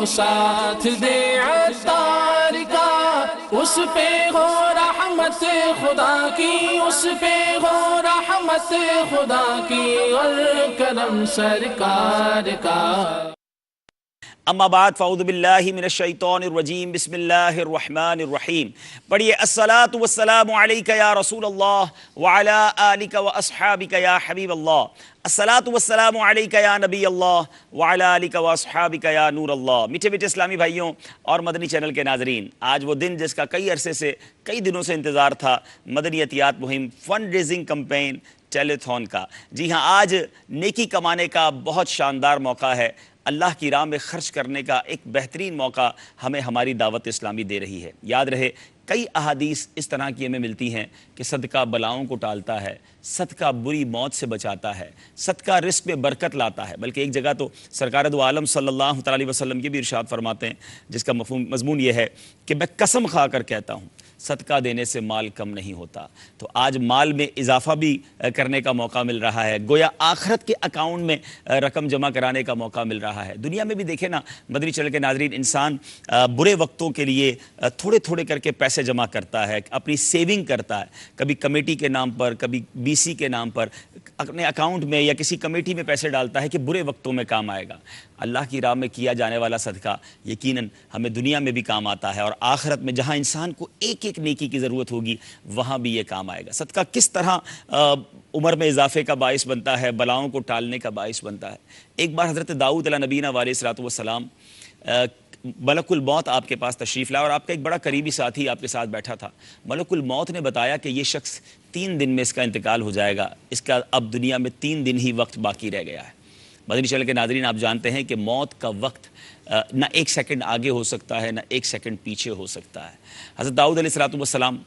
ساتھ دے عطار کا، اس پہ ہو رحمت خدا کی، اس پہ ہو رحمت خدا کی اور کرم سرکار کا۔ اما بعد فاعوذ باللہ من الشیطان الرجیم بسم اللہ الرحمن الرحیم۔ پڑھیے الصلاۃ والسلام علیک یا رسول اللہ وعلی آلک واصحابک یا حبیب اللہ، الصلاۃ والسلام علیک یا نبی اللہ وعلی آلک واصحابک یا نور اللہ۔ میٹھے میٹھے اسلامی بھائیوں اور مدنی چینل کے ناظرین، آج وہ دن جس کا کئی عرصے سے کئی دنوں سے انتظار تھا، مدنی عطیات مہم فنڈ ریزنگ کمپین ٹیلی تھون کا۔ جی ہاں، آج نیکی کمانے کا بہت شاندار موقع ہے، اللہ کی راہ میں خرچ کرنے کا ایک بہترین موقع ہمیں ہماری دعوت اسلامی دے رہی ہے۔ یاد رہے، کئی احادیث اس طرح کی ہمیں ملتی ہیں کہ صدقہ بلاؤں کو ٹالتا ہے، صدقہ بری موت سے بچاتا ہے، صدقہ رزق میں برکت لاتا ہے۔ بلکہ ایک جگہ تو سرکار دو عالم صلی اللہ تعالی علیہ وسلم کی بھی ارشاد فرماتے ہیں، جس کا مضمون یہ ہے کہ میں قسم کھا کر کہتا ہوں صدقہ دینے سے مال کم نہیں ہوتا۔ تو آج مال میں اضافہ بھی کرنے کا موقع مل رہا ہے، گویا آخرت کے اکاؤنٹ میں رقم جمع کرانے کا موقع مل رہا ہے۔ دنیا میں بھی دیکھیں نا مدنی چینل کے ناظرین، انسان برے وقتوں کے لیے تھوڑے تھوڑے کر کے پیسے جمع کرتا ہے، اپنی سیونگ کرتا ہے، کبھی کمیٹی کے نام پر، کبھی بی سی کے نام پر اپنے اکاؤنٹ میں یا کسی کمیٹی میں پیسے ڈالتا ہے کہ برے وقتوں میں کام آئے گا۔ اللہ کی راہ میں کیا جانے والا صدقہ یقیناً ہمیں دنیا میں بھی کام آتا ہے، اور آخرت میں جہاں انسان کو ایک ایک نیکی کی ضرورت ہوگی وہاں بھی یہ کام آئے گا۔ صدقہ کس طرح عمر میں اضافے کا باعث بنتا ہے، بلاؤں کو ٹالنے کا باعث بنتا ہے۔ ایک بار حضرت داؤد علیہ نبینا علیہ الصلوۃ والسلام، ملک الموت آپ کے پاس تشریف لایا، اور آپ کا ایک بڑا قریبی ساتھی آپ کے ساتھ بیٹھا تھا۔ ملک الموت نے بتایا کہ یہ شخص 3 دن میں اس کا انتقال ہو جائے گا، اس کا اب دنیا میں 3 دن ہی وقت باقی رہ گیا ہے۔ مدنی چینل کے ناظرین، آپ جانتے ہیں کہ موت کا وقت نہ 1 سیکنڈ آگے ہو سکتا ہے، نہ 1 سیکنڈ پیچھے ہو سکتا ہے۔ حضرت داؤد علیہ الصلوۃ والسلام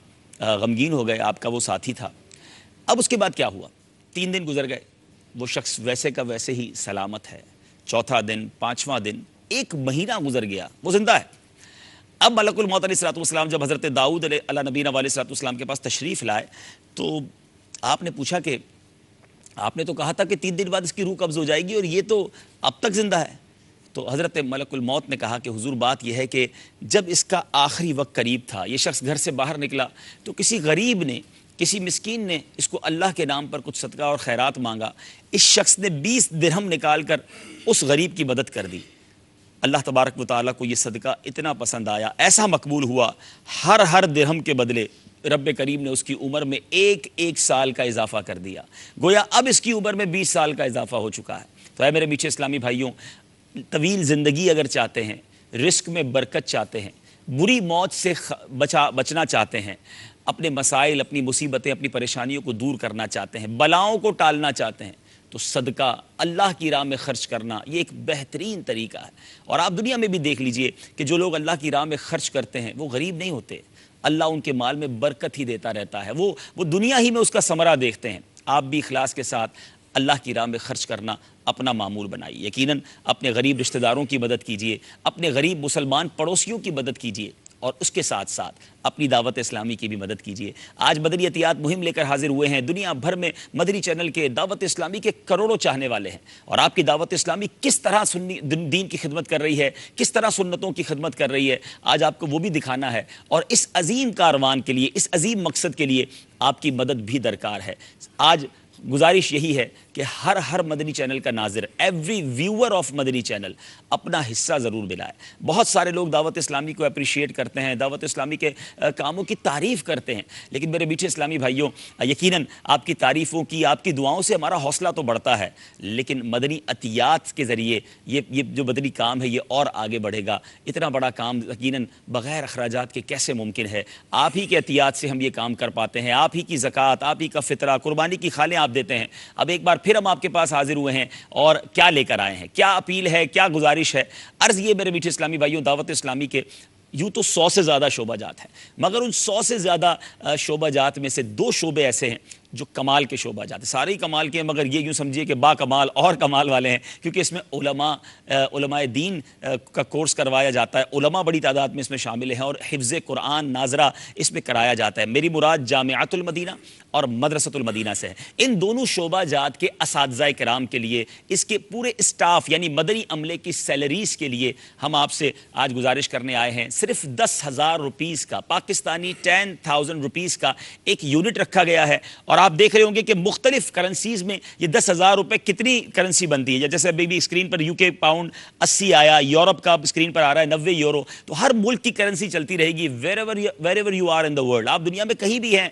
غمگین ہو گئے، آپ کا وہ ساتھی تھا۔ اب اس کے بعد کیا ہوا؟ 3 دن گزر گئے، وہ شخص ویسے کا ویسے ہی سلامت ہے۔ 4تھا دن، 5واں دن، 1 مہینہ گزر گیا، وہ زندہ ہے۔ اب ملک الموت علیہ الصلوۃ والسلام جب حضرت داؤد علیہ نبینا علیہ الصلوۃ والسلام کے پاس تشریف لائے تو آپ نے پوچھا کہ آپ نے تو کہا تھا کہ 3 دن بعد اس کی روح قبض ہو جائے گی، اور یہ تو اب تک زندہ ہے۔ تو حضرت ملک الموت نے کہا کہ حضور بات یہ ہے کہ جب اس کا آخری وقت قریب تھا، یہ شخص گھر سے باہر نکلا تو کسی غریب نے، کسی مسکین نے اس کو اللہ کے نام پر کچھ صدقہ اور خیرات مانگا۔ اس شخص نے 20 درہم نکال کر اس غریب کی مدد کر دی۔ اللہ تبارک و تعالیٰ کو یہ صدقہ اتنا پسند آیا، ایسا مقبول ہوا، ہر درہم کے بدلے رب کریم نے اس کی عمر میں 1 سال کا اضافہ کر دیا۔ گویا اب اس کی عمر میں 20 سال کا اضافہ ہو چکا ہے۔ تو اے میرے میٹھے اسلامی بھائیوں، طویل زندگی اگر چاہتے ہیں، رزق میں برکت چاہتے ہیں، بری موت سے بچنا چاہتے ہیں، اپنے مسائل، اپنی مصیبتیں، اپنی پریشانیوں کو دور کرنا چاہتے ہیں، بلاؤں کو ٹالنا چاہتے ہیں، تو صدقہ اللہ کی راہ میں خرچ کرنا یہ ایک بہترین طریقہ ہے۔ اور آپ دنیا میں بھی دیکھ لیجئے کہ جو لوگ اللہ کی راہ میں خرچ کرتے ہیں وہ غریب نہیں ہوتے، اللہ ان کے مال میں برکت ہی دیتا رہتا ہے، وہ دنیا ہی میں اس کا ثمرہ دیکھتے ہیں۔ آپ بھی اخلاص کے ساتھ اللہ کی راہ میں خرچ کرنا اپنا معمول بنائیے۔ یقیناً اپنے غریب رشتہ داروں کی مدد کیجیے، اپنے غریب مسلمان پڑوسیوں کی مدد کیجیے، اور اس کے ساتھ ساتھ اپنی دعوت اسلامی کی بھی مدد کیجیے۔ آج مدنی عطیات مہم لے کر حاضر ہوئے ہیں، دنیا بھر میں مدنی چینل کے، دعوت اسلامی کے کروڑوں چاہنے والے ہیں، اور آپ کی دعوت اسلامی کس طرح دین کی خدمت کر رہی ہے، کس طرح سنتوں کی خدمت کر رہی ہے، آج آپ کو وہ بھی دکھانا ہے۔ اور اس عظیم کاروان کے لیے، اس عظیم مقصد کے لیے آپ کی مدد بھی درکار ہے۔ آج گزارش یہی ہے کہ ہر مدنی چینل کا ناظر، every viewer of Madani channel اپنا حصہ ضرور ملائے۔ بہت سارے لوگ دعوت اسلامی کو اپریشیٹ کرتے ہیں، دعوت اسلامی کے کاموں کی تعریف کرتے ہیں، لیکن میرے میٹھے اسلامی بھائیوں، یقیناً آپ کی تعریفوں کی، آپ کی دعاؤں سے ہمارا حوصلہ تو بڑھتا ہے، لیکن مدنی عطیات کے ذریعے یہ جو مدنی کام ہے یہ اور آگے بڑھے گا۔ اتنا بڑا کام یقیناً بغیر اخراجات کے کیسے ممکن ہے؟ آپ ہی کے عطیات سے ہم یہ کام کر پاتے ہیں، آپ ہی کی زکوٰۃ، آپ ہی کا فطرہ، قربانی کی خالیں آپ دیتے ہیں۔ اب ایک بار پھر ہم آپ کے پاس حاضر ہوئے ہیں، اور کیا لے کر آئے ہیں، کیا اپیل ہے، کیا گزارش ہے؟ عرض یہ میرے میٹھے اسلامی بھائیوں، دعوت اسلامی کے یوں تو 100 سے زیادہ شعبہ جات ہیں، مگر ان 100 سے زیادہ شعبہ جات میں سے 2 شعبے ایسے ہیں جو کمال کے شعبہ جات ہیں، سارے ہی کمال کے ہیں، مگر یہ یوں سمجھیے کہ با کمال اور کمال والے ہیں، کیونکہ اس میں علماء دین کا کورس کروایا جاتا ہے، علماء بڑی تعداد میں اس میں شامل ہیں، اور حفظ قرآن ناظرہ اس میں کرایا جاتا ہے۔ میری مراد جامعۃ المدینہ اور مدرسۃ المدینہ سے ہے۔ ان دونوں شعبہ جات کے اساتذہ کرام کے لیے، اس کے پورے اسٹاف یعنی مدنی عملے کی سیلریز کے لیے ہم آپ سے آج گزارش کرنے آئے ہیں۔ صرف 10,000 روپیز کا، پاکستانی 10,000 روپیز کا ایک یونٹ رکھا گیا ہے، اور آپ دیکھ رہے ہوں گے کہ مختلف کرنسیز میں یہ 10,000 روپے کتنی کرنسی بنتی ہے۔ جیسے ابھی بھی اسکرین پر UK پاؤنڈ 80 آیا، یورپ کا اسکرین پر آ رہا ہے 90 یورو، تو ہر ملک کی کرنسی چلتی رہے گی۔ wherever you are in the world، آپ دنیا میں کہیں بھی ہیں،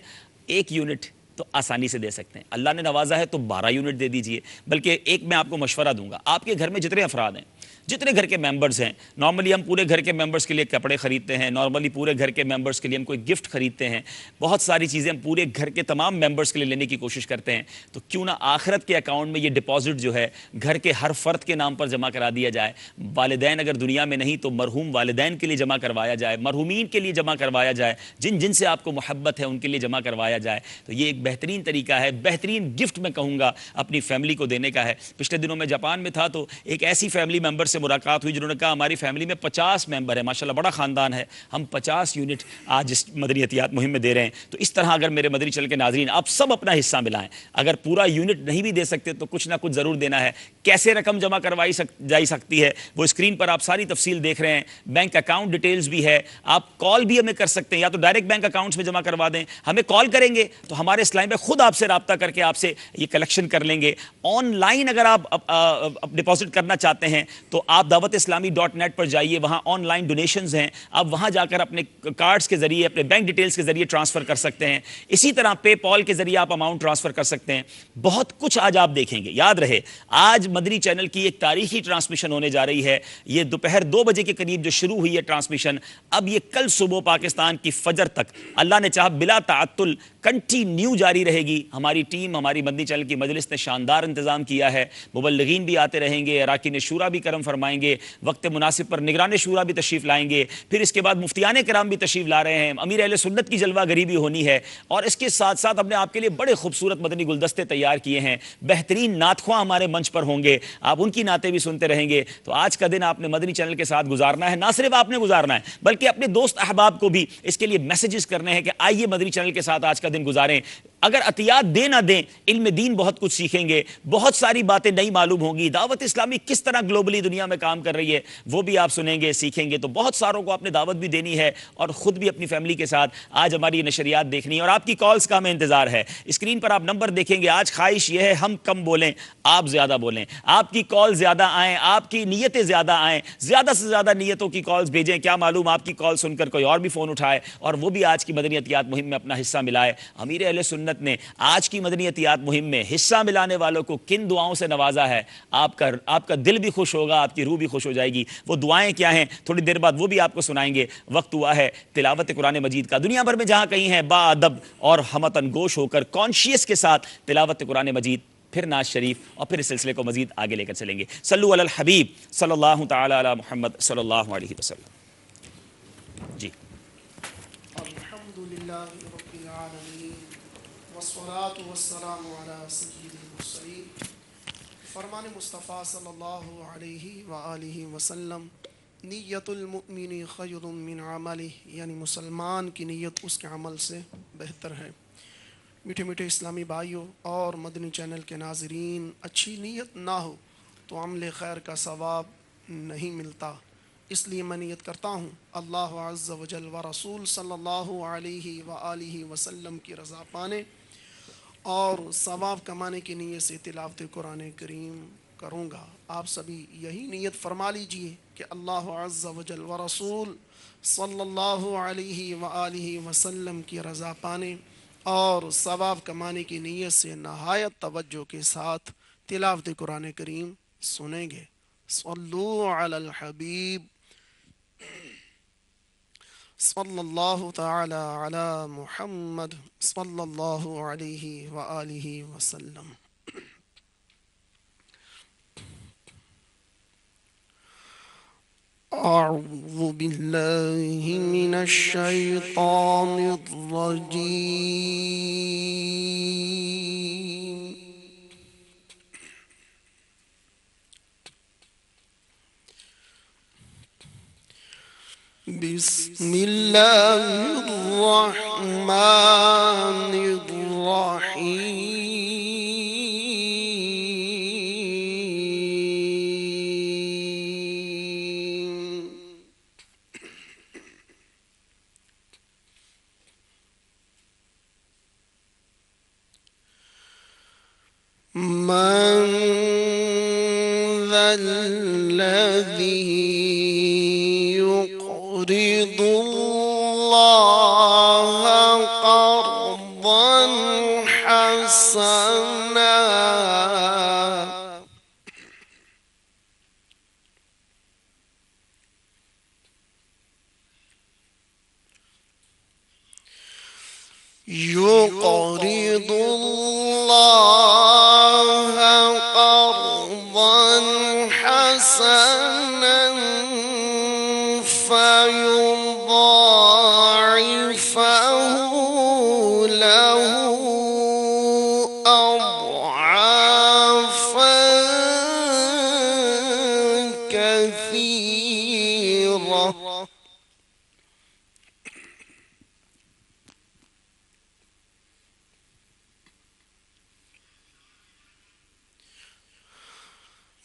ایک یونٹ تو آسانی سے دے سکتے ہیں۔ اللہ نے نوازا ہے تو 12 یونٹ دے دیجئے۔ بلکہ ایک میں آپ کو مشورہ دوں گا، آپ کے گھر میں جتنے افراد ہیں، جتنے گھر کے ممبرز ہیں، نارملی ہم پورے گھر کے ممبرز کے لیے کپڑے خریدتے ہیں، نارملی پورے گھر کے ممبرز کے لیے ہم کوئی گفٹ خریدتے ہیں، بہت ساری چیزیں ہم پورے گھر کے تمام ممبرز کے لیے لینے کی کوشش کرتے ہیں، تو کیوں نہ آخرت کے اکاؤنٹ میں یہ ڈپازٹ جو ہے گھر کے ہر فرد کے نام پر جمع کرا دیا جائے۔ والدین اگر دنیا میں نہیں تو مرحوم والدین کے لیے جمع کروایا جائے، مرحومین کے لیے جمع کروایا جائے، جن سے آپ کو محبت ہے ان کے لیے جمع کروایا جائے، تو یہ ایک بہترین طریقہ ہے، بہترین گفٹ میں کہوں گا اپنی فیملی کو دینے کا ہے۔ پچھلے دنوں میں جاپان میں تھا تو ایک ایسی فیملی ممبر سے ملاقات ہوئی جنہوں نے کہا ہماری فیملی میں 50 ممبر ہیں، ماشاءاللہ بڑا خاندان ہے، ہم 50 یونٹ آج اس مدنی عطیات مہم میں دے رہے ہیں۔ تو اس طرح اگر میرے مدنی چینل کے ناظرین آپ سب اپنا حصہ ملائیں، اگر پورا یونٹ نہیں بھی دے سکتے تو کچھ نہ کچھ ضرور دینا ہے۔ کیسے رقم جمع کروائی جائی سکتی ہے وہ اسکرین پر آپ ساری تفصیل دیکھ رہے ہیں، بینک اکاؤنٹ ڈیٹیلز بھی ہے، آپ کال بھی ہمیں کر سکتے ہیں، یا تو ڈائریکٹ بینک اکاؤنٹس میں جمع کروا دیں، ہمیں کال کریں گے تو ہمارے اسلام میں خود آپ سے رابطہ کر کے آپ سے یہ کلیکشن کر لیں گے۔ آن لائن اگر آپ ڈپازٹ کرنا چاہتے ہیں تو آپ dawat-islami.net پر جائیے، وہاں آن لائن ڈونیشنز ہیں، آپ وہاں جا کر اپنے کارڈز کے ذریعے، اپنے بینک ڈیٹیلز کے ذریعے ٹرانسفر کر سکتے ہیں۔ اسی طرح پے پال کے ذریعے آپ اماؤنٹ ٹرانسفر کر سکتے ہیں۔ بہت کچھ آج آپ دیکھیں گے۔ یاد رہے آج مدنی چینل کی ایک تاریخی ٹرانسمیشن ہونے جا رہی ہے، یہ دوپہر 2 بجے کے قریب جو شروع ہوئی ہے ٹرانسمیشن، اب یہ کل صبح پاکستان کی فجر تک اللہ نے چاہا بلا تعطل کنٹینیو جاری رہے گی۔ ہماری ٹیم، ہماری مدنی چینل کی مجلس نے شاندار انتظام کیا ہے، مبلغین بھی آتے رہیں گے، اراکین شورا بھی کرم فرمائیں گے، وقت مناسب پر نگران شورا بھی تشریف لائیں گے، پھر اس کے بعد مفتیان کرام بھی تشریف لا رہے ہیں، امیر اہل سنت کی جلوہ گری بھی ہونی ہے، اور اس کے ساتھ ساتھ ہم نے آپ کے لیے بڑے خوبصورت مدنی گلدستے تیار کیے ہیں۔ بہترین نعت خواں ہمارے منچ پر ہوں گے، آپ ان کی نعتیں بھی سنتے رہیں گے۔ تو آج کا دن آپ نے مدنی چینل کے ساتھ گزارنا ہے، نہ صرف آپ نے گزارنا ہے بلکہ اپنے دوست احباب کو بھی اس کے لیے میسیجز کرنے ہیں کہ آئیے مدنی چینل کے ساتھ آج کا دن گزاریں۔ اگر عطیات دیں نہ دیں، علم دین بہت کچھ سیکھیں گے، بہت ساری باتیں نئی معلوم ہوں گی، دعوت اسلامی کس طرح گلوبلی دنیا میں کام کر رہی ہے وہ بھی آپ سنیں گے، سیکھیں گے۔ تو بہت ساروں کو آپ نے دعوت بھی دینی ہے اور خود بھی اپنی فیملی کے ساتھ آج ہماری یہ نشریات دیکھنی ہے، اور آپ کی کالز کا ہمیں انتظار ہے۔ اسکرین پر آپ نمبر دیکھیں گے۔ آج خواہش یہ ہے ہم کم بولیں، آپ زیادہ بولیں، آپ کی کال زیادہ آئیں، آپ کی نیتیں زیادہ آئیں، زیادہ سے زیادہ نیتوں کی کالز بھیجیں، کیا معلوم آپ کی کال سن کر کوئی اور بھی فون اٹھائے اور وہ بھی آج کی مدنی عطیات مہم میں اپنا حصہ ملائے۔ امیر اہل سنت نے آج کی مدنی عطیات مہم میں حصہ ملانے والوں کو کن دعاؤں سے نوازا ہے، آپ کا دل بھی خوش ہوگا، آپ کی روح بھی خوش ہو جائے گی۔ وہ دعائیں کیا ہیں تھوڑی دیر بعد وہ بھی آپ کو سنائیں گے۔ وقت ہوا ہے تلاوت قرآن مجید کا۔ دنیا بھر میں جہاں کہیں ہیں با ادب اور ہمتن گوش ہو کر کانشیس کے ساتھ تلاوت قرآن مجید، پھر ناز شریف، اور پھر اس سلسلے کو مزید آگے لے کر چلیں گے۔ صلو علی الحبیب صلی اللہ تعالی علی محمد صلی اللہ علیہ وسلم۔ جی الحمدللہ رب العالمین والصلاة والسلام علی سید المرسلین۔ فرمان مصطفیٰ صلی اللہ علیہ وآلہ وسلم، نیت المؤمن خیر من عملہ، یعنی مسلمان کی نیت اس کے عمل سے بہتر ہے۔ میٹھے میٹھے اسلامی بھائیوں اور مدنی چینل کے ناظرین، اچھی نیت نہ ہو تو عمل خیر کا ثواب نہیں ملتا، اس لیے میں نیت کرتا ہوں اللہ عز و جل و رسول صلی اللہ علیہ وآلہ وسلم کی رضا پانے اور ثواب کمانے کی نیت سے تلاوت قرآن کریم کروں گا۔ آپ سبھی یہی نیت فرما لیجئے کہ اللہ عز و جل و رسول صلی اللہ علیہ وآلہ وسلم کی رضا پانے اور ثواب کمانے کی نیت سے نہایت توجہ کے ساتھ تلاوت قرآن کریم سنیں گے۔ صلو علی الحبیب صلی اللہ تعالی علی محمد صلی اللہ علیہ وآلہ وسلم۔ اعوذ باللہ من الشیطان الرجیم۔ بسم الله الرحمن الرحيم. من ذا الذي يقرض الله قرضا حسنا يقرض الله قرضا حسنا فيضاعفه له أضعافا كثيرة.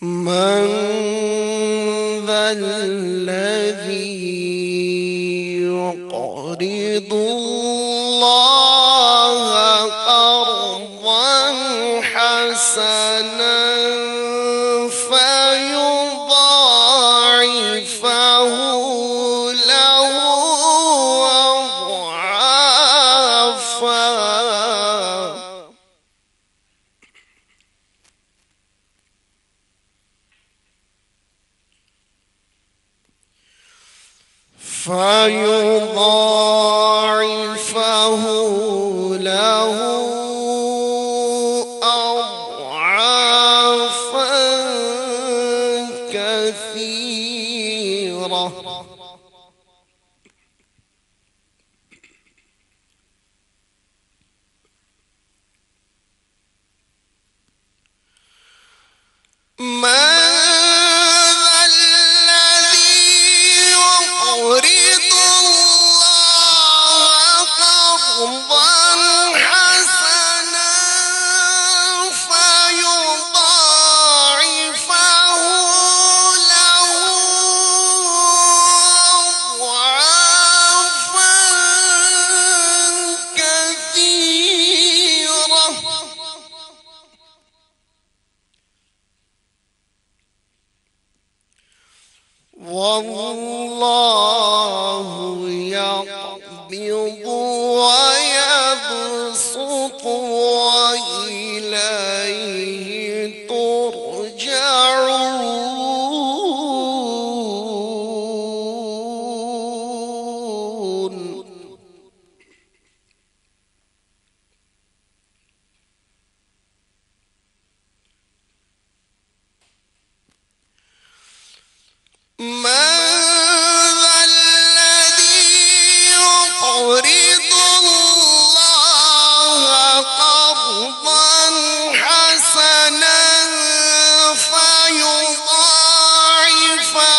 من ذا الذي يقرض الله قرضا حسنا فيضاعفه له أضعافا فيضاعفه له أضعافا كثيرة. والله يقبض ويبسط وإليه ترجعون. يقرض الله قرضا حسنا فيضاعفه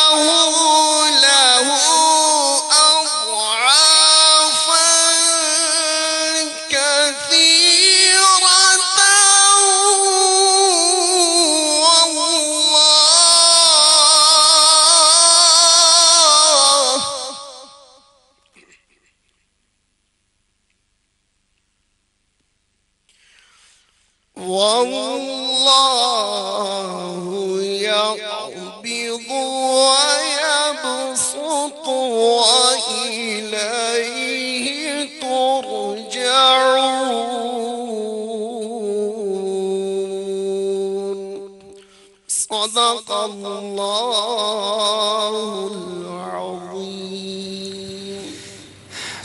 له أضعافا كثيرة والله يقبض ويبسط وإليه ترجعون. صدق الله العظيم.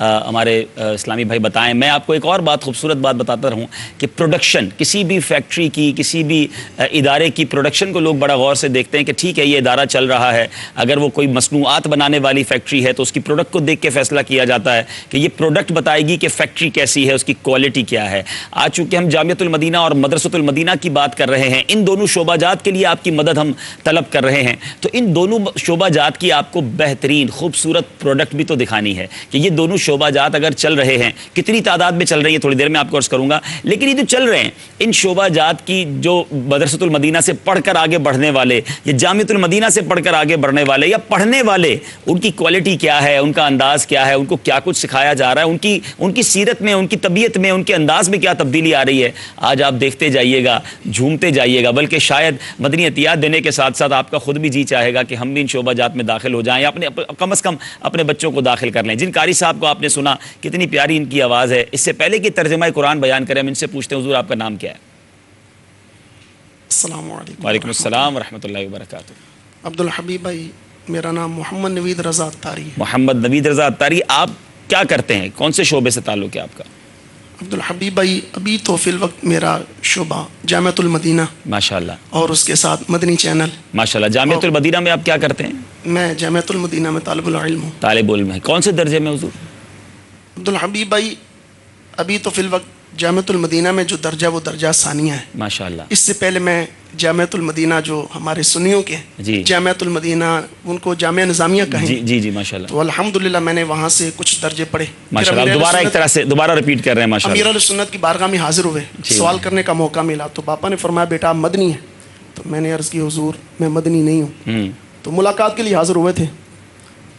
ہمارے اسلامی بھائی بتائیں. میں آپ کو ایک اور بات خوبصورت بات بتاتا رہوں کہ پروڈکشن کسی بھی فیکٹری کی کسی بھی ادارے کی پروڈکشن کو لوگ بڑا غور سے دیکھتے ہیں کہ ٹھیک ہے یہ ادارہ چل رہا ہے. اگر وہ کوئی مصنوعات بنانے والی فیکٹری ہے تو اس کی پروڈکٹ کو دیکھ کے فیصلہ کیا جاتا ہے کہ یہ پروڈکٹ بتائے گی کہ فیکٹری کیسی ہے, اس کی کوالٹی کیا ہے. آج چونکہ ہم جامعۃ المدینہ اور مدرسۃ المدینہ کی بات کر رہے ہیں, ان دونوں شعبہ جات کے لیے آپ کی مدد ہم طلب کر رہے ہیں, تو ان دونوں شعبہ جات کی آپ کو بہترین خوبصورت پروڈکٹ بھی تو دکھانی ہے کہ یہ دونوں شعبہ جات اگر چل رہے ہیں, کتنی تعداد میں چل رہی ہے تھوڑی دیر میں آپ کو عرض کروں گا, لیکن یہ جو چل رہے ہیں ان شعبہ جات کی جو مدرسۃ المدینہ سے پڑھ کر آگے بڑھنے والے یا جامعۃ المدینہ سے پڑھ کر آگے بڑھنے والے یا پڑھنے والے, ان کی کوالٹی کیا ہے, ان کا انداز کیا ہے, ان کو کیا کچھ سکھایا جا رہا ہے, ان کی سیرت میں, ان کی طبیعت میں, ان کے انداز میں کیا تبدیلی آ رہی ہے. آج آپ دیکھتے جائیے گا, جھومتے جائیے گا, بلکہ شاید مدنی عطیات دینے کے ساتھ ساتھ آپ کا خود بھی جی چاہے گا کہ ہم بھی ان شعبہ جات میں داخل ہو جائیں, یا کم از کم اپنے بچوں کو داخل کر لیں. جن قاری صاحب کو آپ نے سنا, کتنی پیاری ان کی آواز ہے. اس سے پہلے کہ ترجمہ قرآن بیان کریں, ہم ان سے پوچھتے ہیں حضور آپ کا نام کیا ہے؟ السلام علیکم. وعلیکم السلام ورحمۃ اللہ وبرکاتہ. عبدالحبیب بھائی, میرا نام محمد نوید رضا اتاری ہے. محمد نوید رضا اتاری, آپ کیا کرتے ہیں, کون سے شعبے سے تعلق ہے آپ کا؟ عبدالحبیب بھائی, ابھی تو فی الوقت میرا شعبہ جامعۃ المدینہ ماشاءاللہ, اور اس کے ساتھ مدنی چینل. ماشاءاللہ. جامعۃ المدینہ میں آپ کیا کرتے ہیں؟ میں جامعۃ المدینہ میں طالب العلم ہوں. طالب علم ہے. کون سے درجے میں حضور؟ عبدالحبیب بھائی, ابھی تو فی الوقت جامعۃ المدینہ میں جو درجہ وہ درجہ ثانیہ ہے. ماشاءاللہ. اس سے پہلے میں جامعۃ المدینہ جو ہمارے سنیوں کے جی, جامعۃ المدینہ, ان کو جامعہ نظامیہ کہیں. جی جی جی ماشاءاللہ. تو الحمدللہ میں نے وہاں سے کچھ درجے پڑھے. ماشاءاللہ. آپ دوبارہ ایک طرح سے دوبارہ ریپیٹ کر رہے ہیں. ماشاءاللہ. امیر السنت کی بارگاہ میں حاضر ہوئے, سوال کرنے کا موقع ملا, تو پاپا نے فرمایا بیٹا آپ مدنی ہیں. تو میں نے عرض کی حضور میں مدنی نہیں ہوں. تو ملاقات کے لیے حاضر ہوئے تھے,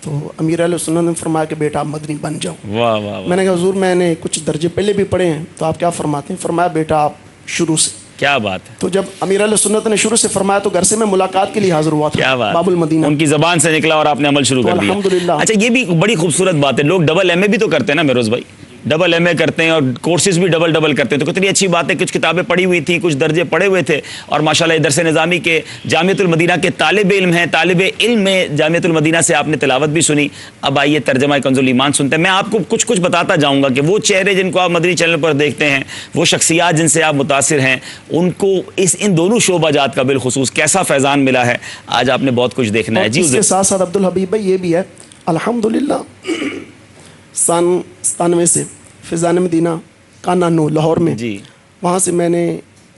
تو امیر علیہ سنت نے فرمایا کہ بیٹا آپ مدنی بن جاؤ. واہ واہ. میں نے کہا حضور میں نے کچھ درجے پہلے بھی پڑھے ہیں, تو آپ کیا فرماتے ہیں؟ فرمایا بیٹا آپ شروع سے. کیا بات ہے. تو جب امیر علیہ سنت نے شروع سے فرمایا تو گھر سے میں ملاقات کے لیے حاضر ہوا تھا. کیا بات. باب المدینہ ان کی زبان سے نکلا اور آپ نے عمل شروع کر دیا. الحمدللہ. اچھا, یہ بھی بڑی خوبصورت بات ہے. لوگ ڈبل ایم اے بھی تو کرتے ہیں نا میروز بھائی, ڈبل ایم اے کرتے ہیں اور کورسز بھی ڈبل کرتے ہیں, تو کتنی اچھی بات ہے. کچھ کتابیں پڑھی ہوئی تھیں, کچھ درجے پڑھے ہوئے تھے, اور ماشاءاللہ درس نظامی کے جامعۃ المدینہ کے طالب علم ہیں. طالب علم میں جامعۃ المدینہ سے آپ نے تلاوت بھی سنی. اب آئیے ترجمہ کنز الایمان سنتے ہیں. میں آپ کو کچھ بتاتا جاؤں گا کہ وہ چہرے جن کو آپ مدنی چینل پر دیکھتے ہیں, وہ شخصیات جن سے آپ متاثر ہیں, ان کو ان دونوں شعبہ جات کا بالخصوص کیسا فیضان ملا ہے, آج آپ نے بہت کچھ دیکھنا ہے. جی, اس کے ساتھ ساتھ عبدالحبیب بھائی یہ بھی ہے الحمدللہ, سن 97 سے فیضان مدینہ کانا نو لاہور میں, جی, وہاں سے میں نے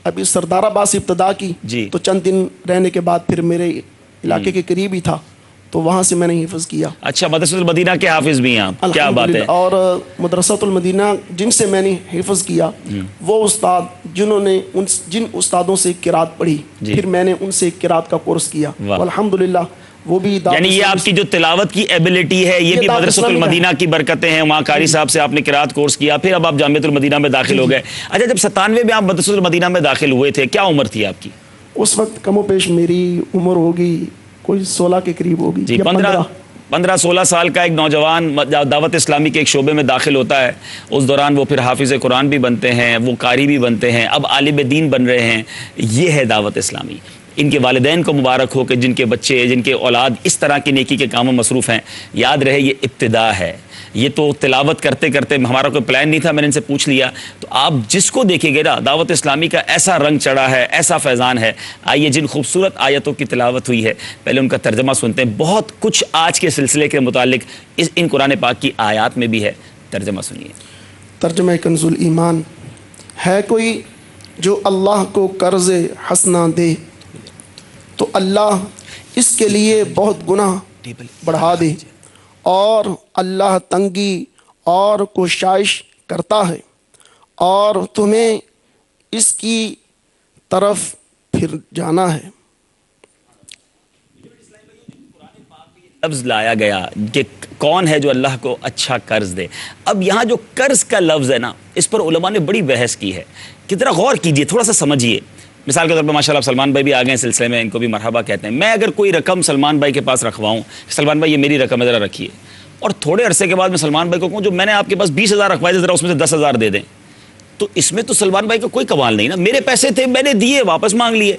ابھی سردار آباد سے ابتدا کی. جی, تو چند دن رہنے کے بعد پھر میرے علاقے کے قریب ہی تھا, تو وہاں سے میں نے حفظ کیا. اچھا, مدرسۃ المدینہ کے حافظ بھی ہیں آپ, کیا بات ہے. اور مدرسۃ المدینہ جن سے میں نے حفظ کیا, وہ استاد جنہوں نے جن استادوں سے قرات پڑھی, پھر میں نے ان سے قرات کا کورس کیا. الحمدللہ وہ بھی, یعنی یہ آپ کی جو تلاوت کی ایبلٹی ہے یہ بھی مدرسۃ المدینہ کی برکتیں ہیں. وہاں قاری صاحب سے آپ نے قرات کورس کیا, پھر اب آپ جامعۃ المدینہ میں داخل ہو گئے. اچھا, جب 97 میں آپ مدرسۃ المدینہ میں داخل ہوئے تھے, کیا عمر تھی آپ کی؟ اس وقت کم و بیش میری عمر ہوگی کوئی 16 کے قریب ہوگی. جی, 15-16 سال کا ایک نوجوان دعوت اسلامی کے ایک شعبے میں داخل ہوتا ہے. اس دوران وہ پھر حافظ قرآن بھی بنتے ہیں, وہ قاری بھی بنتے ہیں, اب عالم دین بن رہے ہیں. یہ ہے دعوت اسلامی. ان کے والدین کو مبارک ہو کہ جن کے بچے, جن کے اولاد اس طرح کی نیکی کے کاموں مصروف ہیں. یاد رہے یہ ابتدا ہے. یہ تو تلاوت کرتے کرتے ہمارا کوئی پلان نہیں تھا, میں نے ان سے پوچھ لیا. تو آپ جس کو دیکھیں گے نا, دعوت اسلامی کا ایسا رنگ چڑھا ہے, ایسا فیضان ہے. آئیے جن خوبصورت آیتوں کی تلاوت ہوئی ہے, پہلے ان کا ترجمہ سنتے ہیں. بہت کچھ آج کے سلسلے کے متعلق ان قرآن پاک کی آیات میں بھی ہے. ترجمہ سنیے. ترجمہ کنز الایمان. ہے کوئی جو اللہ کو قرض حسنہ دے تو اللہ اس کے لیے بہت گناہ بڑھا دے, اور اللہ تنگی اور کوشش کرتا ہے, اور تمہیں اس کی طرف پھر جانا ہے. لفظ لایا گیا کہ کون ہے جو اللہ کو اچھا قرض دے. اب یہاں جو قرض کا لفظ ہے نا, اس پر علماء نے بڑی بحث کی ہے. کتنا غور کیجئے, تھوڑا سا سمجھیے. مثال کے طور پر ماشاءاللہ سلمان بھائی بھی آ گئے سلسلے میں, ان کو بھی مرحبا کہتے ہیں. میں اگر کوئی رقم سلمان بھائی کے پاس رکھواؤں, سلمان بھائی یہ میری رقم ہے ذرا رکھیے, اور تھوڑے عرصے کے بعد میں سلمان بھائی کو کہوں جو میں نے آپ کے پاس 20,000 رکھوائے تھے ذرا اس میں سے 10,000 دے دیں, تو اس میں تو سلمان بھائی کا کوئی کمال نہیں نا. میرے پیسے تھے, میں نے دیے, واپس مانگ لیے.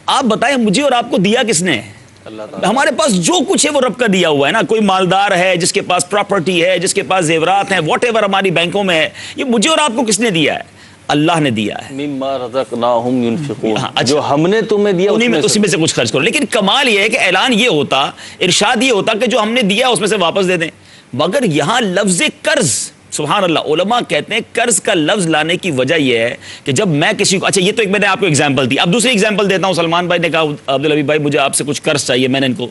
آپ بتائیں مجھے اور آپ کو دیا کس نے؟ ہمارے پاس جو کچھ ہے وہ رب کا دیا ہوا ہے نا. کوئی مالدار ہے جس کے پاس پراپرٹی ہے, جس کے پاس زیورات ہیں, واٹ ایور ہماری بینکوں میں ہے, یہ مجھے اور آپ کو کس نے دیا ہے؟ اللہ نے دیا ہے. مما رزقناہم ينفقون, جو ہم نے تمہیں دیا اسی میں سے کچھ خرچ کرو. لیکن کمال یہ ہے کہ اعلان یہ ہوتا, ارشاد یہ ہوتا کہ جو ہم نے دیا اس میں سے واپس دے دیں. مگر یہاں لفظ قرض, سبحان اللہ, علماء کہتے ہیں قرض کا لفظ لانے کی وجہ یہ ہے کہ جب میں کسی کو, اچھا یہ تو ایک میں نے آپ کو ایگزامپل دی, اب دوسری ایگزامپل دیتا ہوں. سلمان بھائی نے کہا عبدالحبیب بھائی مجھے آپ سے کچھ قرض چاہیے, میں نے ان کو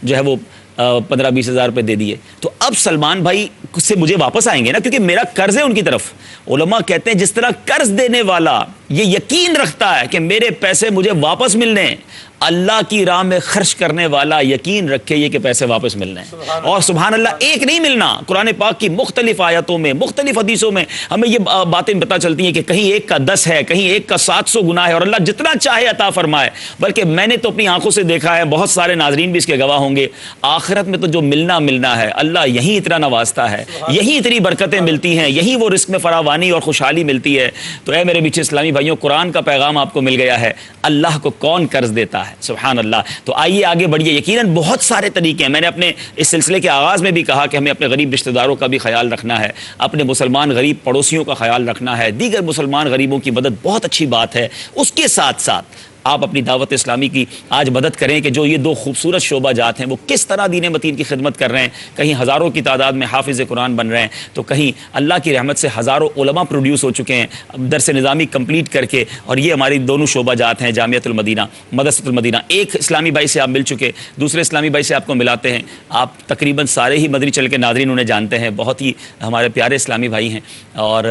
جو ہے وہ 15-20 ہزار روپے دے دیے, تو اب سلمان بھائی سے مجھے واپس آئیں گے نا, کیونکہ میرا قرض ہے ان کی طرف. علماء کہتے ہیں جس طرح قرض دینے والا یہ یقین رکھتا ہے کہ میرے پیسے مجھے واپس ملنے ہیں, اللہ کی راہ میں خرچ کرنے والا یقین رکھے یہ کہ پیسے واپس ملنے ہیں. اور سبحان اللہ, ایک نہیں ملنا. قرآن پاک کی مختلف آیتوں میں, مختلف حدیثوں میں ہمیں یہ باتیں پتہ چلتی ہیں کہ کہیں ایک کا 10 ہے, کہیں ایک کا 700 گنا ہے, اور اللہ جتنا چاہے عطا فرمائے. بلکہ میں نے تو اپنی آنکھوں سے دیکھا ہے, بہت سارے ناظرین بھی اس کے گواہ ہوں گے, آخرت میں تو جو ملنا ہے, اللہ یہیں اتنا نوازتا ہے, یہیں اتنی برکتیں ملتی ہیں, یہیں وہ رزق میں فراوانی اور خوشحالی ملتی ہے. تو اے میرے میٹھے اسلامی بھائیوں, قرآن کا پیغام آپ کو مل گیا ہے. اللہ کو کون قرض دیتا ہے؟ سبحان اللہ. تو آئیے آگے بڑھیے. یقیناً بہت سارے طریقے ہیں. میں نے اپنے اس سلسلے کے آغاز میں بھی کہا کہ ہمیں اپنے غریب رشتہ داروں کا بھی خیال رکھنا ہے, اپنے مسلمان غریب پڑوسیوں کا خیال رکھنا ہے, دیگر مسلمان غریبوں کی مدد بہت اچھی بات ہے. اس کے ساتھ ساتھ آپ اپنی دعوت اسلامی کی آج مدد کریں کہ جو یہ 2 خوبصورت شعبہ جات ہیں وہ کس طرح دین متین کی خدمت کر رہے ہیں. کہیں ہزاروں کی تعداد میں حافظ قرآن بن رہے ہیں, تو کہیں اللہ کی رحمت سے ہزاروں علماء پروڈیوس ہو چکے ہیں درس نظامی کمپلیٹ کر کے. اور یہ ہماری دونوں شعبہ جات ہیں, جامعۃ المدینہ, مدرسۃ المدینہ. ایک اسلامی بھائی سے آپ مل چکے, دوسرے اسلامی بھائی سے آپ کو ملاتے ہیں. آپ تقریباً سارے ہی مدنی چل کے ناظرین انہیں جانتے ہیں, بہت ہی ہمارے پیارے اسلامی بھائی ہیں. اور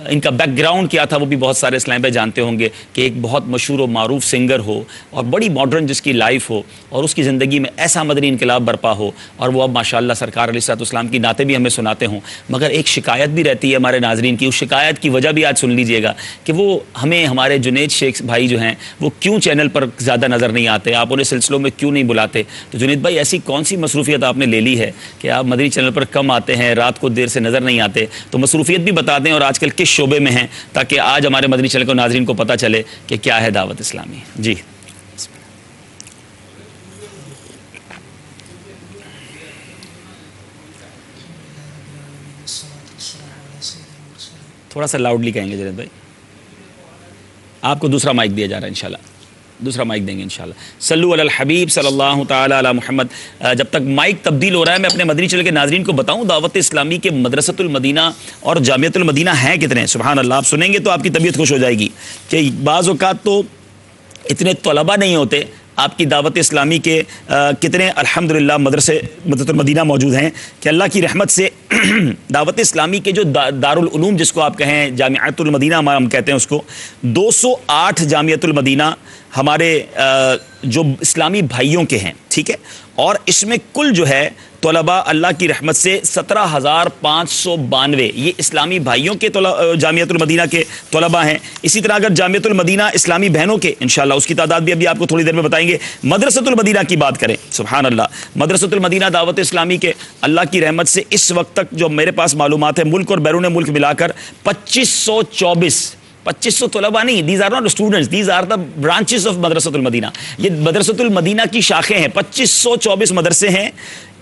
ان کا بیک گراؤنڈ کیا تھا وہ بھی بہت سارے اسلامی بھائی جانتے ہوں گے کہ ایک بہت مشہور و معروف سنگر ہو, اور بڑی ماڈرن جس کی لائف ہو, اور اس کی زندگی میں ایسا مدنی انقلاب برپا ہو, اور وہ اب ماشاءاللہ سرکار علیہ الصلوۃ والسلام کی نعتیں بھی ہمیں سناتے ہوں. مگر ایک شکایت بھی رہتی ہے ہمارے ناظرین کی. اس شکایت کی وجہ بھی آج سن لیجئے گا کہ وہ ہمیں, ہمارے جنید شیخ بھائی جو ہیں وہ کیوں چینل پر زیادہ نظر نہیں آتے, آپ انہیں سلسلوں میں کیوں نہیں بلاتے. تو جنید بھائی ایسی کون سی مصروفیت آپ نے لے لی ہے کہ آپ مدنی چینل پر کم آتے ہیں, رات کو دیر سے نظر نہیں آتے؟ تو مصروفیت بھی بتا دیں, اور آج کل کس شعبے میں ہیں, تاکہ آج ہمارے مدنی چینل کو ناظرین کو پتہ چلے کہ کیا ہے دعوت اسلامی. جی تھوڑا سا لاؤڈلی کہیں گے جنید بھائی. آپ کو دوسرا مائک دیا جا رہا ہے, انشاءاللہ دوسرا مائک دیں گے انشاءاللہ. صلو علی الحبیب صلی اللہ تعالی علی محمد. جب تک مائک تبدیل ہو رہا ہے, میں اپنے مدنی چینل کے ناظرین کو بتاؤں دعوت اسلامی کے مدرسۃ المدینہ اور جامعۃ المدینہ ہیں کتنے. سبحان اللہ, آپ سنیں گے تو آپ کی طبیعت خوش ہو جائے گی کہ بعض اوقات تو اتنے طلباء نہیں ہوتے. آپ کی دعوت اسلامی کے کتنے الحمدللہ مدرسۃ المدینہ موجود ہیں کہ اللہ کی رحمت سے دعوت اسلامی کے جو دارالعلوم جس کو آپ کہیں, جامعۃ المدینہ ہم کہتے ہیں اس کو, 208 جامعۃ المدینہ ہمارے جو اسلامی بھائیوں کے ہیں, ٹھیک ہے. اور اس میں کل جو ہے طلباء اللہ کی رحمت سے 17,592 یہ اسلامی بھائیوں کے جامعۃ المدینہ کے طلباء ہیں. اسی طرح اگر جامعۃ المدینہ اسلامی بہنوں کے, انشاءاللہ اس کی تعداد بھی ابھی آپ کو تھوڑی دیر میں بتائیں گے. مدرسۃ المدینہ کی بات کریں, سبحان اللہ, مدرسۃ المدینہ دعوت اسلامی کے اللہ کی رحمت سے اس وقت تک جو میرے پاس معلومات ہے ملک اور بیرون ملک ملا کر 2524 طلباء نہیں, these are not students, these are the branches of Madrasatul Madina. یہ مدرسۃ المدینہ کی شاخیں ہیں, 2524 مدرسے ہیں,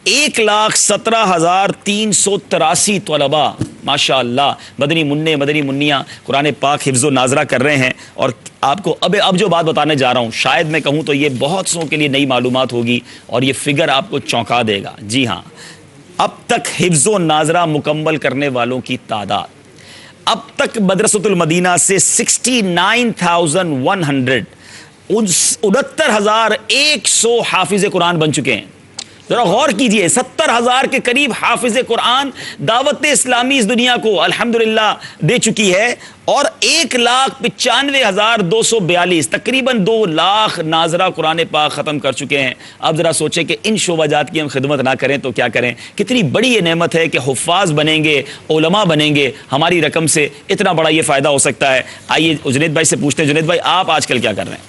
1,17,383 طلباء ماشاء اللہ مدنی منع مدنی منیاں قرآن پاک حفظ و ناظرہ کر رہے ہیں. اور آپ کو اب جو بات بتانے جا رہا ہوں, شاید میں کہوں تو یہ بہت سو کے لیے نئی معلومات ہوگی, اور یہ فگر آپ کو چونکا دے گا. جی ہاں, اب تک حفظ و ناظرہ مکمل کرنے والوں کی تعداد اب تک مدرسۃ المدینہ سے 69,100 69,100 حافظ قرآن بن چکے ہیں. ذرا غور کیجئے, 70,000 کے قریب حافظ قرآن دعوت اسلامی اس دنیا کو الحمدللہ دے چکی ہے, اور 1,95,242 تقریباً 2 لاکھ ناظرہ قرآن پاک ختم کر چکے ہیں. اب ذرا سوچیں کہ ان شعبہ جات کی ہم خدمت نہ کریں تو کیا کریں. کتنی بڑی یہ نعمت ہے کہ حفاظ بنیں گے, علماء بنیں گے, ہماری رقم سے اتنا بڑا یہ فائدہ ہو سکتا ہے. آئیے جنید بھائی سے پوچھتے ہیں, جنید بھائی آپ آج کل کیا کر رہے ہیں؟